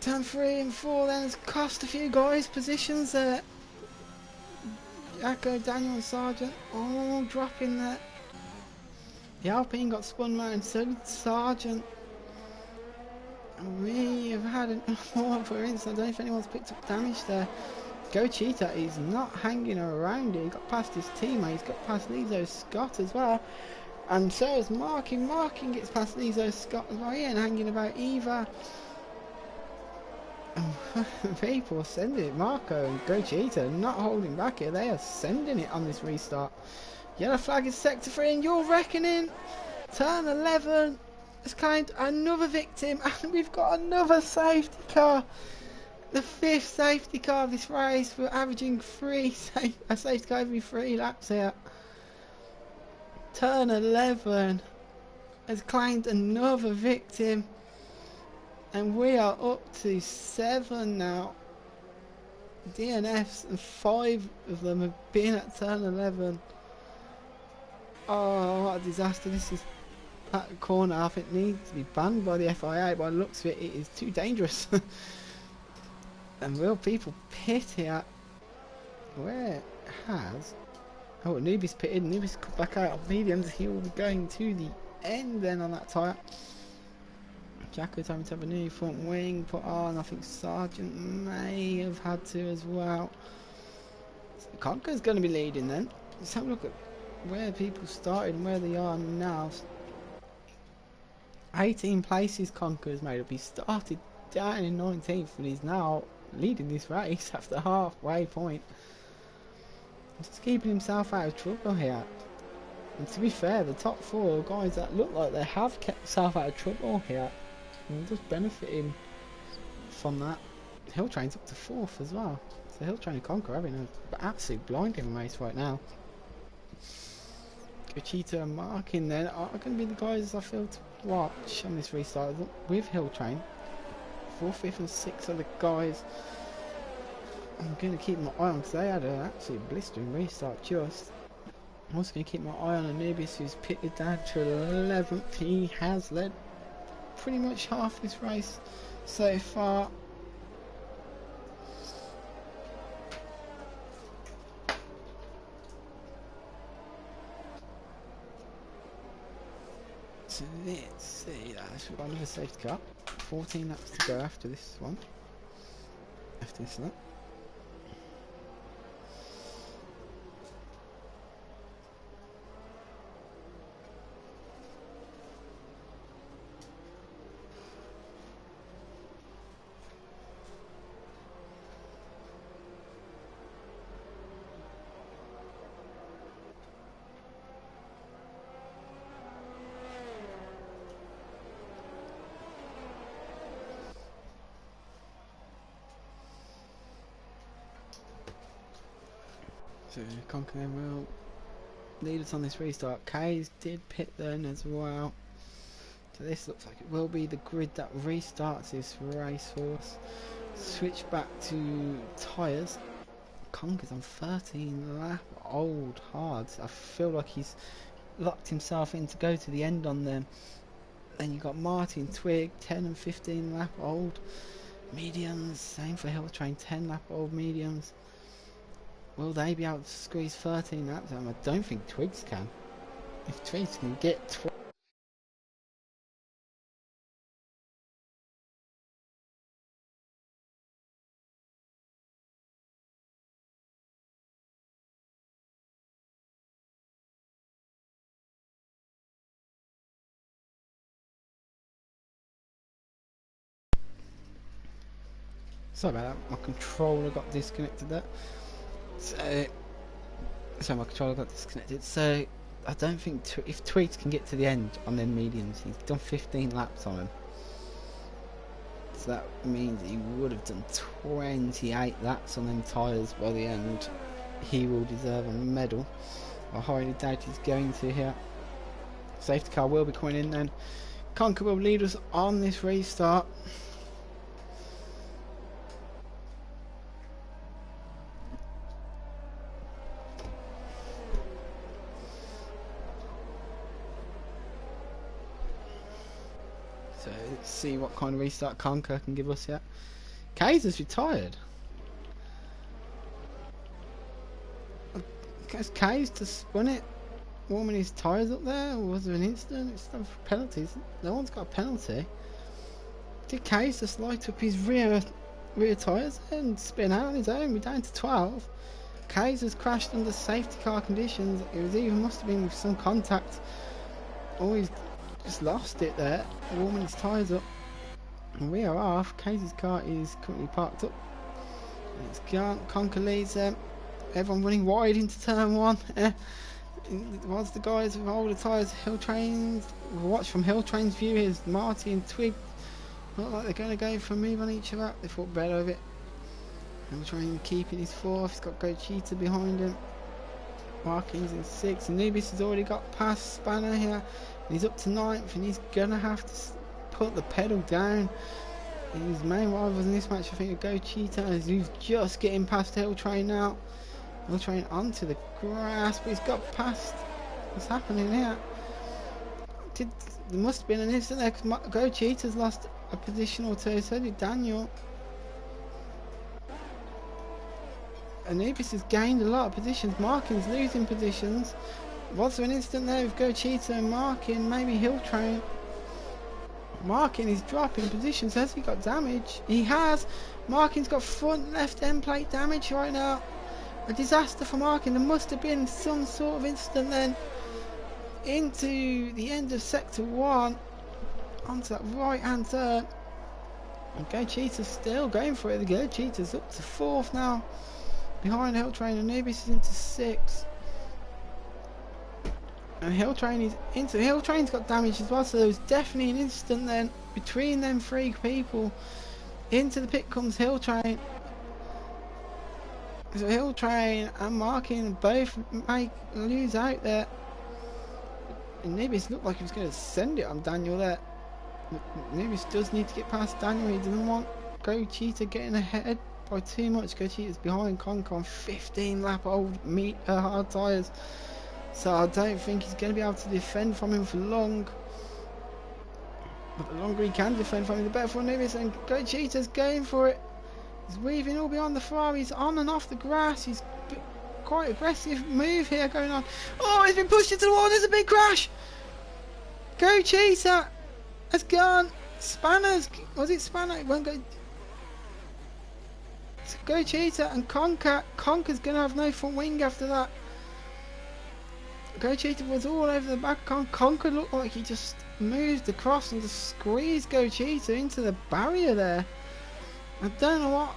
Turn 3 and 4 then has cost a few guys positions there. Jacko, Daniel and Sargent all dropping there. The Alpine got spun round, so did Sargent. And we have had an awful incident. I don't know if anyone's picked up damage there. Go Cheetah is not hanging around here. He got past his teammate, he's got past Lizo Scott as well. And so is Markin. Markin gets past Lizo Scott as well. He ain't hanging about either. People sending it. Marco and Go Cheetah not holding back here. They are sending it on this restart. Yellow flag is sector 3 and you're reckoning. Turn 11 has claimed another victim, and we've got another safety car. The 5th safety car of this race. We're averaging a safety car every 3 laps here. Turn 11 has claimed another victim, and we are up to 7 now. DNFs, and 5 of them have been at turn 11. Oh, what a disaster. This is that corner. I think it needs to be banned by the FIA. By the looks of it, it is too dangerous. And will people pit here? Where has... Oh, Anubis pitted. Anubis come back out of mediums. He will be going to the end then on that tyre. Jacko's having to have a new front wing put on. I think Sargent may have had to as well. So Conker's going to be leading then. Let's have a look at where people started and where they are now. 18 places Conker's made up. He started down in 19th and he's now leading this race after halfway point. Just keeping himself out of trouble here. And to be fair, the top 4 guys that look like they have kept themselves out of trouble here, and just benefiting from that. Hilltrain's up to 4th as well. So Hilltrain and Conker having an absolute blinding race right now. Go Cheetah and Markin then are going to be the guys I feel to watch on this restart with Hilltrain. 4th, 5th and 6th are the guys I'm going to keep my eye on, because they had an absolute blistering restart just. I'm also going to keep my eye on Anubis, who's pitted down to 11th. He has led pretty much half this race so far. So let's see, we've got another safety car. 14 laps to go after this one. After this lap. So Conker then will lead us on this restart. Kays did pit then as well. So this looks like it will be the grid that restarts this racehorse. Switch back to tyres. Conker's on 13 lap old hards. I feel like he's locked himself in to go to the end on them. Then you got Martin Twig, 10 and 15 lap old mediums. Same for Hill Train, 10 lap old mediums. Will they be able to squeeze 13 laps? I don't think Twigs can. If Twigs can get sorry about that, my controller got disconnected there. So my controller got disconnected. So I don't think if Twigs can get to the end on them mediums, he's done 15 laps on them. So that means he would have done 28 laps on them tyres by the end. He will deserve a medal. I highly doubt he's going to here. Safety car will be coming in then. Conker will lead us on this restart. So let's see what kind of restart Conker can give us yet. Kaiser's retired. Has Kays to spun it, warming his tyres up there, or was there an incident? It's not penalties. No one's got a penalty. Did Kays just light up his rear tyres and spin out on his own? We're down to 12. Kays has crashed under safety car conditions. It was even must have been with some contact. Oh, he's just lost it there, warming his tyres up. And we are off. Kays' car is currently parked up. And it's gone. Conker leads them. Everyone running wide into turn one. Whilst the guys with older tyres, Hill Trains, watch from Hill Train's view, here's Marty and Twig. Not like they're going to go for a move on each other. They thought better of it. Hill Train keeping his fourth. He's got Go Cheetah behind him. Markings in 6th. Anubis has already got past Spanner here. And he's up to 9th, and he's going to have to put the pedal down. His main rivals in this match, I think, are Go Cheetah, as he's just getting past Hill Train now. Hill Train onto the grass, but he's got past. What's happening here? There must have been an incident there, because Go Cheetah's lost a position or two, so did Daniel. Anubis has gained a lot of positions. Markin's losing positions. Was there an incident there with Go Cheetah and Markin? Maybe Hill Train. Markin is dropping positions. Has he got damage? He has. Markin's got front left end plate damage right now. A disaster for Markin. There must have been some sort of incident then. Into the end of sector 1. Onto that right hand turn. And Go Cheetah's still going for it. The Go Cheetah's up to 4th now. Behind Hill Train. Anubis is into 6th. And Hill Train is into. Hill Train's got damage as well, so there was definitely an incident then between them 3 people. Into the pit comes Hill Train. So Hill Train and Markin both lose out there. And Nibis looked like he was going to send it on Daniel there. Nibis does need to get past Daniel. He doesn't want Go Cheetah getting ahead by too much. Go Cheetah's behind Conker on 15 lap old hard tyres. So I don't think he's going to be able to defend from him for long. But the longer he can defend from him, the better for Nibis. And Go Cheetah's going for it. He's weaving all behind the Ferrari. He's on and off the grass. He's quite aggressive move here going on. Oh, he's been pushed into the wall. There's a big crash. Go Cheetah has gone. Spanners. Was it Spanner? It won't go. So Go Cheetah and Conker. Conker's going to have no front wing after that. Go Cheetah was all over the back. Conker looked like he just moved across and just squeezed Go Cheetah into the barrier there. I don't know what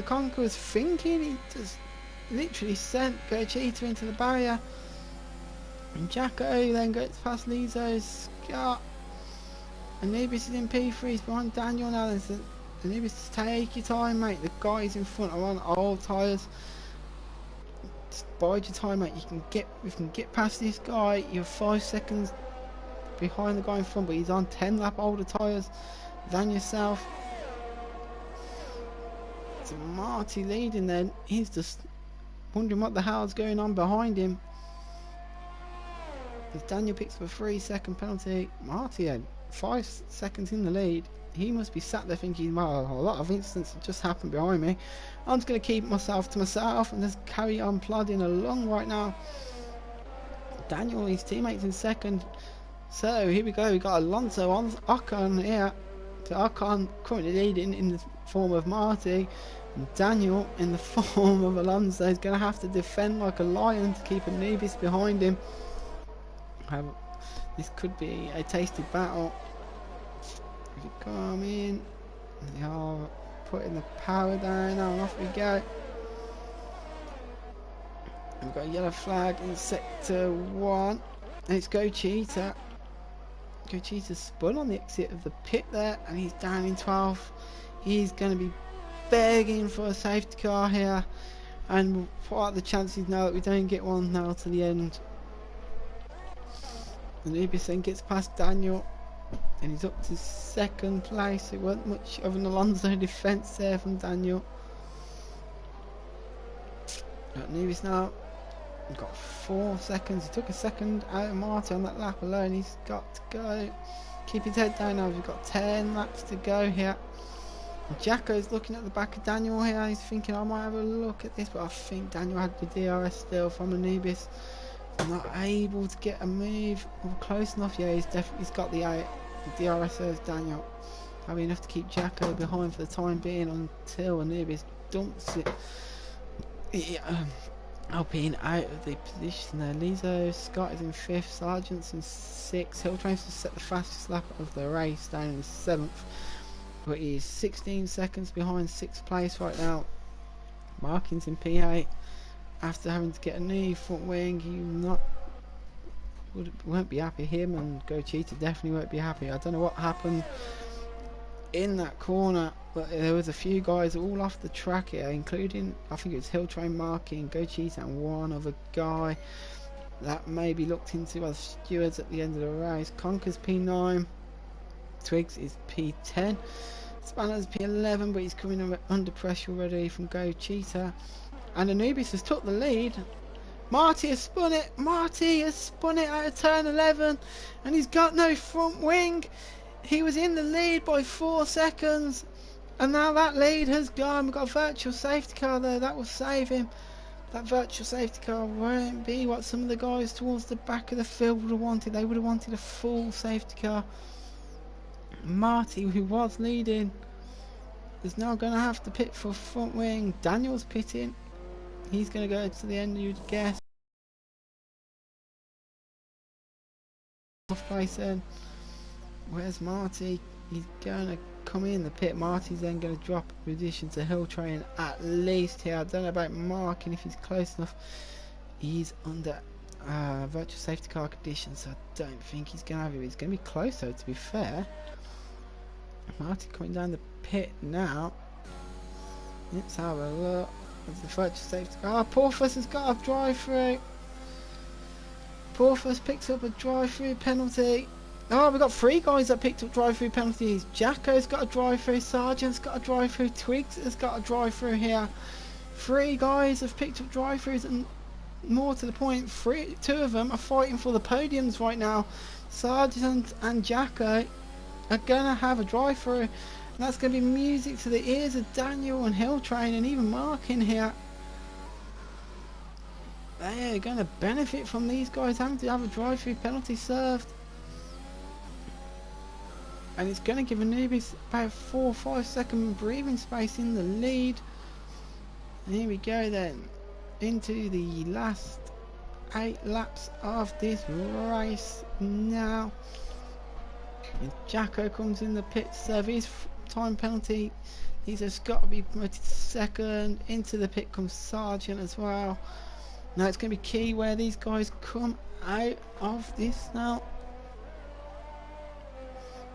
Conker was thinking. He just literally sent Go Cheetah into the barrier. And Jacko then goes past Lizo, Scott. Anubis is in P3, he's behind Daniel now. Anubis, take your time, mate. The guys in front are on old tyres. Just bide your time out. You can get past this guy. You're 5 seconds behind the guy in front, but he's on 10 lap older tyres than yourself. So Marty leading then. He's just wondering what the hell's going on behind him. As Daniel picks up a 3-second penalty. Marty had 5 seconds in the lead. He must be sat there thinking, well, a lot of incidents have just happened behind me. I'm just going to keep myself to myself and just carry on plodding along right now. Daniel and his teammates in second. So here we go, we got Alonso on Ocon here. So Ocon currently leading in the form of Marty. And Daniel in the form of Alonso is going to have to defend like a lion to keep Anubis behind him. This could be a tasty battle. If you come in, they are putting the power down now, and off we go. We've got a yellow flag in sector 1. And it's Go Cheetah. Go Cheetah spun on the exit of the pit there, and he's down in 12th. He's going to be begging for a safety car here. And what are the chances now that we don't get one now to the end? Anubis then gets past Daniel. And he's up to second place. It wasn't much of an Alonso defence there from Daniel. Got Anubis now. He's got 4 seconds. He took a second out of Marty on that lap alone. He's got to go. Keep his head down now. We've got 10 laps to go here. And Jacko's looking at the back of Daniel here. He's thinking, I might have a look at this, but I think Daniel had the DRS still from Anubis. Not able to get a move close enough. Yeah, he's got the DRS says Daniel. That'll be enough to keep Jacko behind for the time being until Anubis dumps it. Alpine out of the position there. Lizo, Scott is in 5th, Sargent's in 6th. Hilltrain's to set the fastest lap of the race down in 7th. But he's 16 seconds behind 6th place right now. Markins in P8. After having to get a new front wing, he won't be happy. Him and Go Cheetah definitely won't be happy. I don't know what happened in that corner, but there was a few guys all off the track here, including I think it was Hilltrain, Marking, Go Cheetah and one other guy that may be looked into by the stewards at the end of the race. Conker's P9, Twigs is P10, Spanner's P11, but he's coming under pressure already from Go Cheetah. And Anubis has took the lead. Marty has spun it. Marty has spun it out of turn 11. And he's got no front wing. He was in the lead by 4 seconds. And now that lead has gone. We've got a virtual safety car there. That will save him. That virtual safety car won't be what some of the guys towards the back of the field would have wanted. They would have wanted a full safety car. Marty, who was leading, is now going to have to pit for front wing. Daniel's pitting. He's going to go to the end, you'd guess. Off place then. Where's Marty? He's going to come in the pit. Marty's then going to drop a position to Hilltrain at least here. I don't know about Marking if he's close enough. He's under virtual safety car conditions, so I don't think he's going to have it. He's going to be close though, to be fair. Marty coming down the pit now. Let's have a look. There's the virtual safety car. Porthos has got a drive-through. Porthos picks up a drive-through penalty. Oh, we've got 3 guys that picked up drive-through penalties. Jacko's got a drive-through. Sargent's got a drive-through. Twigs has got a drive-through here. 3 guys have picked up drive-throughs, and more to the point, 2 of them are fighting for the podiums right now. Sargent and Jacko are gonna have a drive-through. And that's going to be music to the ears of Daniel and Hilltrain and even Mark in here. They are going to benefit from these guys having to have a drive-through penalty served. And it's going to give Anubis about 4 or 5 second breathing space in the lead. And here we go then. Into the last 8 laps of this race now. And Jacko comes in the pit service. Time penalty. He's just got to be promoted to second. Into the pit comes Sargent as well. Now it's going to be key where these guys come out of this now.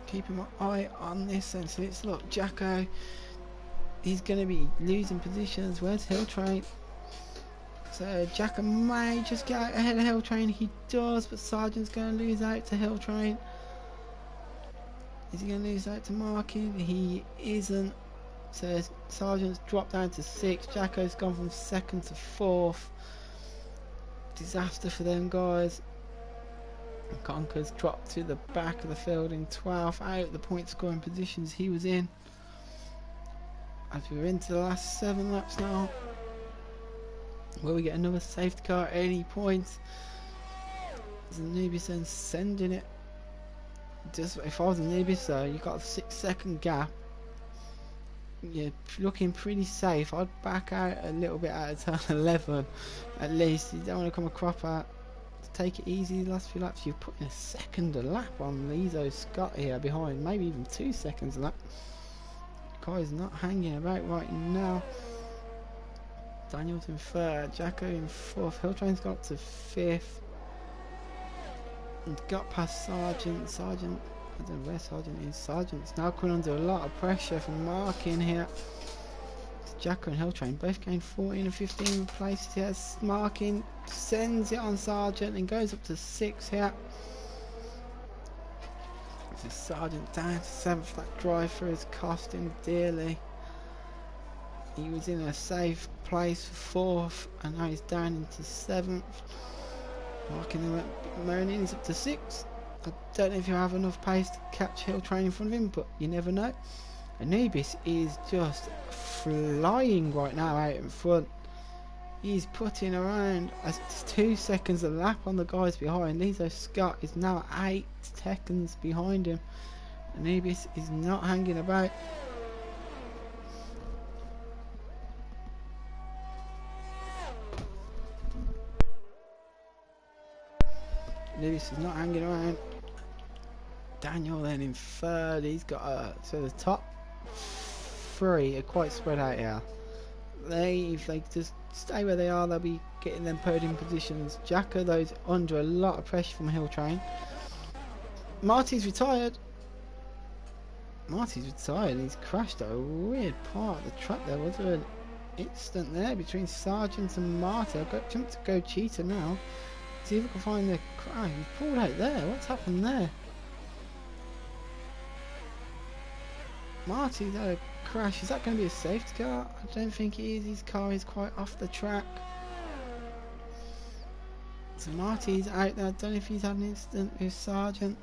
Keeping my eye on this, and so it's look, Jacko. He's going to be losing positions. Where's Hilltrain? So Jacko may just get out ahead of Hill Train. He does, but Sargent's going to lose out to Hill Train. Is he going to lose out to Markin? He isn't. So Sargent's dropped down to 6th. Jacko's gone from 2nd to 4th. Disaster for them guys. Conker's dropped to the back of the field in 12th, out the point scoring positions he was in. As we're into the last 7 laps now. Will we get another safety car at any point? Anubis then sending it. Just if I was Anubis though, you got a 6-second gap. You're looking pretty safe. I'd back out a little bit out of turn 11 at least. You don't want to come a crop out. Take it easy the last few laps. You're putting a second a lap on Lizo Scott here behind, maybe even 2 seconds a lap. Guy's not hanging about right now. Daniel's in 3rd, Jacko in 4th, Hilltrain's got up to 5th. And got past Sargent. I don't know where Sargent is. Sargent's now coming under a lot of pressure from Markin here. Jacko and Hilltrain both gained 14 and 15 places here. Markin sends it on Sargent and goes up to 6th here. So Sargent down to 7th. That drive through has cost him dearly. He was in a safe place for 4th and now he's down into 7th. Markin then went moaning, he's up to 6th. I don't know if you have enough pace to catch Hilltrain in front of him, but you never know. Anubis is just flying right now out in front. He's putting around 2 seconds a lap on the guys behind. Lizo Scott is now 8 seconds behind him. Anubis is not hanging about. Anubis is not hanging around. Daniel then in 3rd. He's got so the top 3 are quite spread out here. If they just stay where they are, they'll be getting them podium positions. Jacko those under a lot of pressure from Hilltrain. Marty's retired. He's crashed at a weird part of the track there. Was there an instant there between Sargent and Marty? I've got jump to go Cheetah now. See if we can find the crash. He's pulled out there. What's happened there? Marty's had a crash. Is that going to be a safety car? I don't think it is. His car is quite off the track. So Marty's out there. I don't know if he's had an incident with Sargent.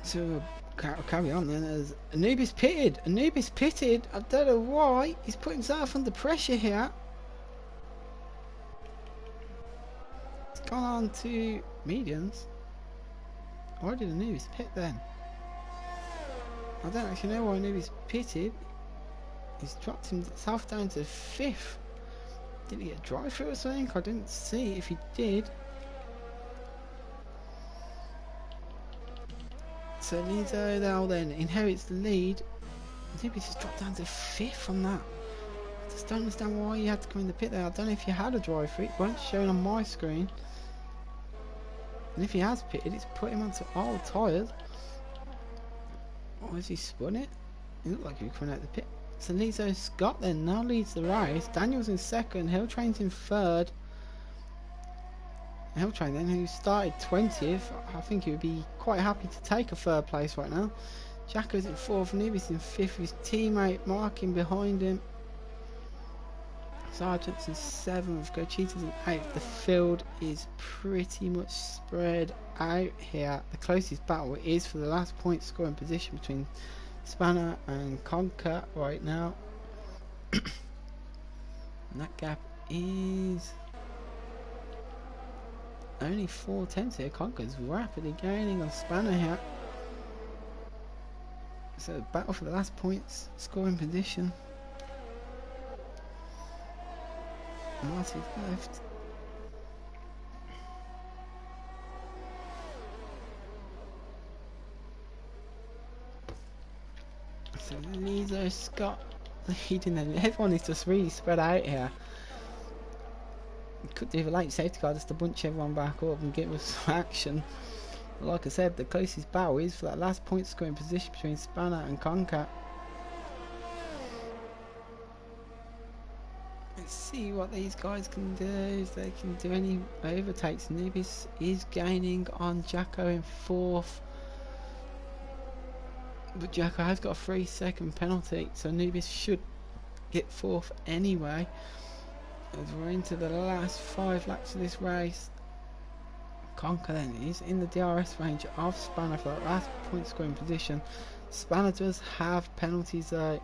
So we'll carry on then. As Anubis pitted. I don't know why. He's put himself under pressure here. Gone on to mediums. Why did Anubis pit then? I don't actually know why Anubis pitted. He's dropped himself down to 5th. Did he get a drive through or something? I didn't see if he did. So Lizo now then inherits the lead. Anubis has dropped down to 5th on that. I just don't understand why he had to come in the pit there. I don't know if he had a drive through. It wasn't shown on my screen. And if he has pitted, it's put him onto old tyres. Or has he spun it? It looked like he was coming out the pit. So Lizo Scott then now leads the race. Daniel's in 2nd, Hilltrain's in 3rd. Hilltrain then, who started 20th, I think he would be quite happy to take a 3rd place right now. Jacko's in 4th, Anubis in 5th, his teammate Markin behind him. Sargent's in 7th, Gocheeta's in 8th. The field is pretty much spread out here. The closest battle is for the last point scoring position between Spanner and Conker right now. And that gap is only 4 tenths here. Conker's rapidly gaining on Spanner here. So the battle for the last points scoring position. Marty's left. So Lizo Scott leading them. Everyone is just really spread out here. Could do a late safety car just to bunch everyone back up and give us some action. Like I said, the closest battle is for that last point scoring position between Spanner and Concat. Let's see what these guys can do, if they can do any overtakes. Nubis is gaining on Jacko in 4th. But Jacko has got a 3-second penalty, so Nubis should get 4th anyway. As we're into the last 5 laps of this race. Conker then is in the DRS range of Spanner for that last point scoring position. Spanner does have penalties though.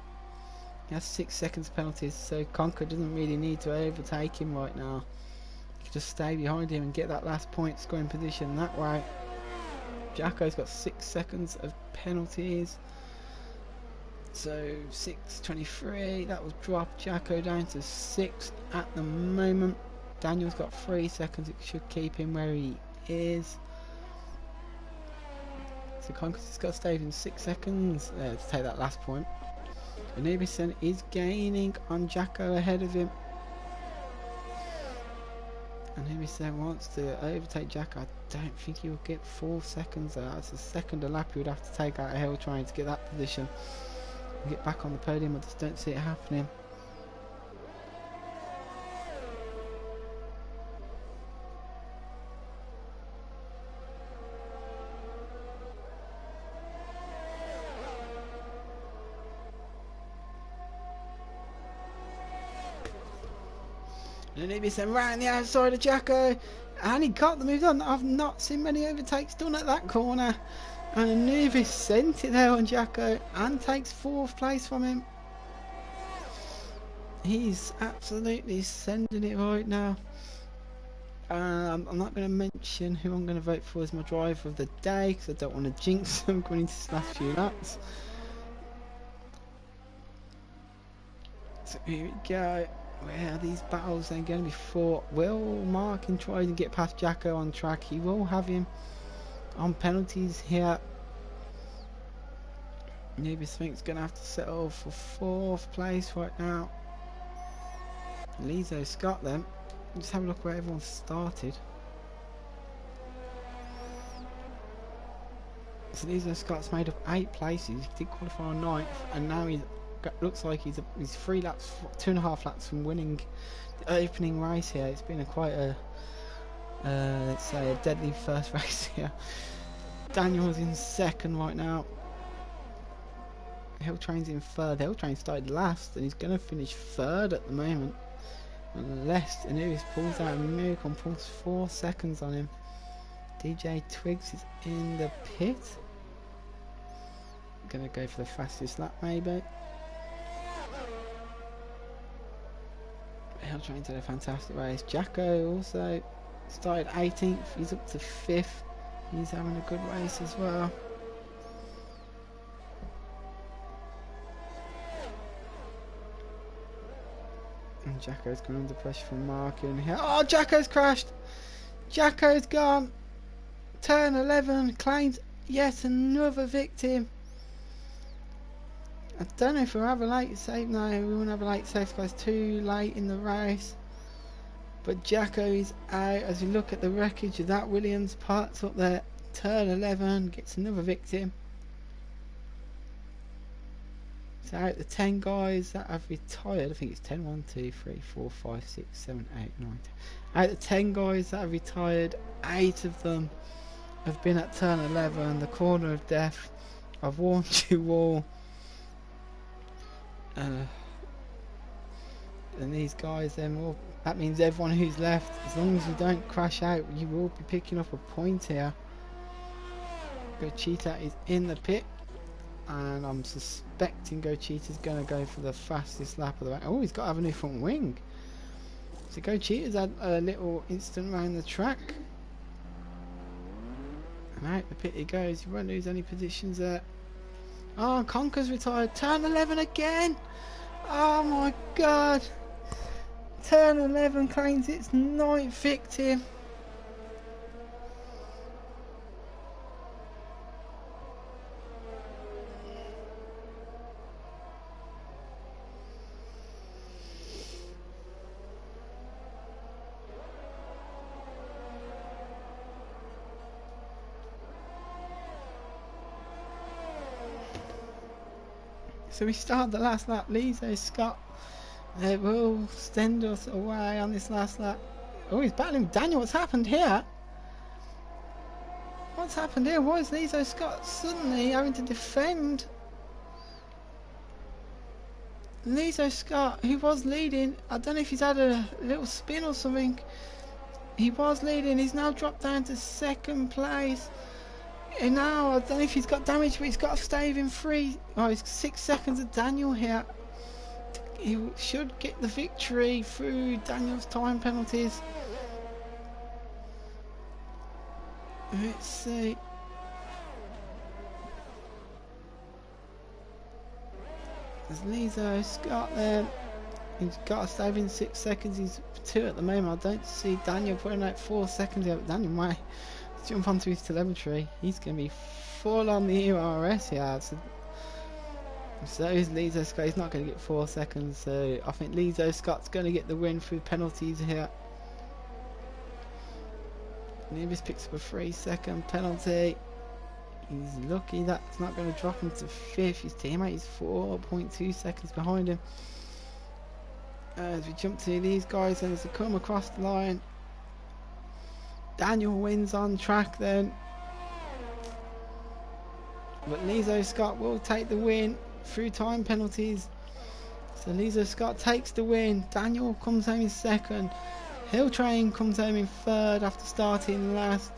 He has 6 seconds penalties, so Conker doesn't really need to overtake him right now. He can just stay behind him and get that last point scoring position that way. Jacko's got 6 seconds of penalties. So 6:23, that will drop Jacko down to 6 at the moment. Daniel's got 3 seconds, it should keep him where he is. So Conker's just got to stay within 6 seconds to take that last point. Anubis then is gaining on Jacko ahead of him. Anubis then wants to overtake Jacko. I don't think he'll get 4 seconds. That's a second a lap he would have to take out a hill trying to get that position. And get back on the podium. I just don't see it happening. And Anubis then right on the outside of Jacko, and he got the move done. I've not seen many overtakes done at that corner, and Anubis sent it there on Jacko and takes 4th place from him. He's absolutely sending it right now. I'm not going to mention who I'm going to vote for as my driver of the day because I don't want to jinx them going into the last few laps. So here we go. Where are these battles then going to be fought? Will Markin try and get past Jacko on track? He will have him on penalties here. Nubis thinks going to have to settle for 4th place right now. Lizo Scott then. Just have a look where everyone started. So Lizo Scott's made up 8 places. He did qualify on 9th, and now he's looks like he's 3 laps, 2.5 laps from winning the opening race here. It's been quite a let's say a deadly first race here. Daniel's in 2nd right now. Hilltrain's in 3rd. Hilltrain started last and he's going to finish 3rd at the moment. Unless Anubis pulls out a miracle and pulls 4 seconds on him. DJ Twigs is in the pit. Going to go for the fastest lap maybe. Hilltrain did a fantastic race. Jacko also started 18th. He's up to 5th. He's having a good race as well. And Jacko's coming under pressure from Markin here. Oh, Jacko's crashed. Jacko's gone. Turn 11 claims yet another victim. I don't know if we'll have a late save. No, we won't have a late save because it's too late in the race. But Jacko is out as we look at the wreckage of that Williams parts up there. Turn 11 gets another victim. So out the 10 guys that have retired, I think it's 10, 1, 2, 3, 4, 5, 6, 7, 8, 9, 10. Out the 10 guys that have retired, 8 of them have been at turn 11, the corner of death. I've warned you all. And these guys then, well, that means everyone who's left, as long as you don't crash out, you will be picking up a point here. Gochita is in the pit, and I'm suspecting Gochita's going to go for the fastest lap of the race. Oh, he's got to have a new front wing. So Gochita's had a little incident around the track. And out the pit he goes. He won't lose any positions there. Oh, Conker's retired. Turn 11 again. Oh my god. Turn 11 claims its 9th victim. So we start the last lap. Lizo Scott will send us away on this last lap. Oh, he's battling Daniel. What's happened here? What's happened here? Why is Lizo Scott suddenly having to defend? Lizo Scott, who was leading, I don't know if he's had a little spin or something. He was leading, he's now dropped down to second place. And now, I don't know if he's got damage, but he's got to stay within 3. Oh, he's 6 seconds of Daniel here. He should get the victory through Daniel's time penalties. Let's see. There's Lizo Scott there. He's got to stay within 6 seconds. He's 2 at the moment. I don't see Daniel putting out 4 seconds here. But Daniel might jump onto his telemetry. He's going to be full on the ERS here. So is Lizo Scott. He's not going to get 4 seconds. So I think Lizo Scott's going to get the win through penalties here. Nevis picks up a 3-second penalty. He's lucky that's not going to drop him to 5th. His teammate is 4.2 seconds behind him. As we jump to these guys, and as they come across the line, Daniel wins on track then. But Lizo Scott will take the win through time penalties. So Lizo Scott takes the win. Daniel comes home in 2nd. Hill Train comes home in 3rd after starting last.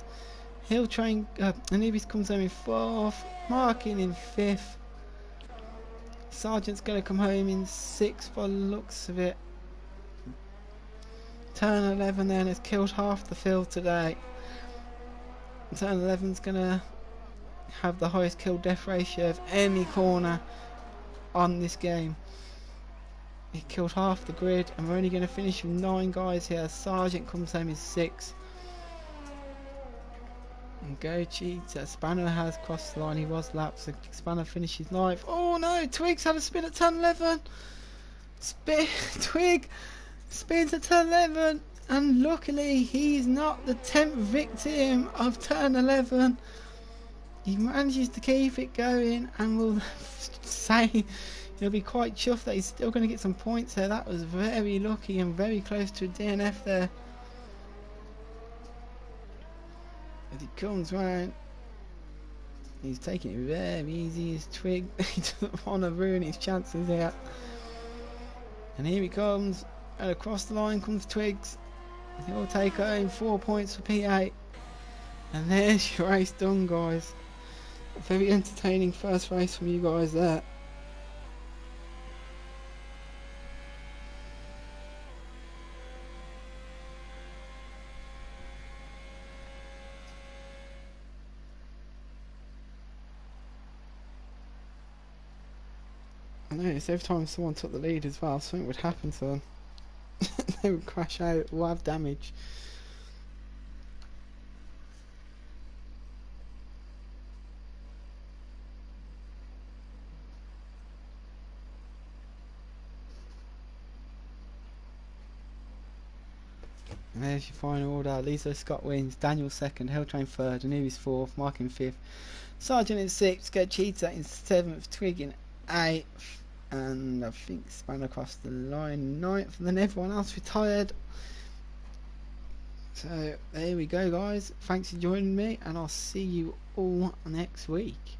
Hill Train, Anubis comes home in 4th. Marking in 5th. Sergeant's going to come home in 6th by the looks of it. Turn 11 then has killed half the field today. Turn 11's going to have the highest kill death ratio of any corner on this game. He killed half the grid, and we're only going to finish with 9 guys here. Sergeant comes home in 6th. And go Cheetah. Spanner has crossed the line. He was lapped, so Spanner finishes 9th. Oh no! Twig's had a spin at turn 11. Twig spins at turn 11, and luckily he's not the 10th victim of turn 11. He manages to keep it going, and will say he'll be quite chuffed that he's still going to get some points there. That was very lucky and very close to a DNF there. As he comes round, he's taking it very easy. His Twig, he doesn't want to ruin his chances here. And here he comes, and across the line comes Twigs. He'll take home 4 points for P8. And there's your race done, guys. A very entertaining first race from you guys there. I noticed every time someone took the lead as well, something would happen to them. They would crash out or have damage. And there's your final order. Lizo Scott wins, Daniel 2nd, Helltrain 3rd, Anubis 4th, Mark in 5th, Sergeant in 6th, Get Cheetah in 7th, Twig in 8th, and I think Span across the line 9th, and then everyone else retired. So there we go, guys. Thanks for joining me, and I'll see you all next week.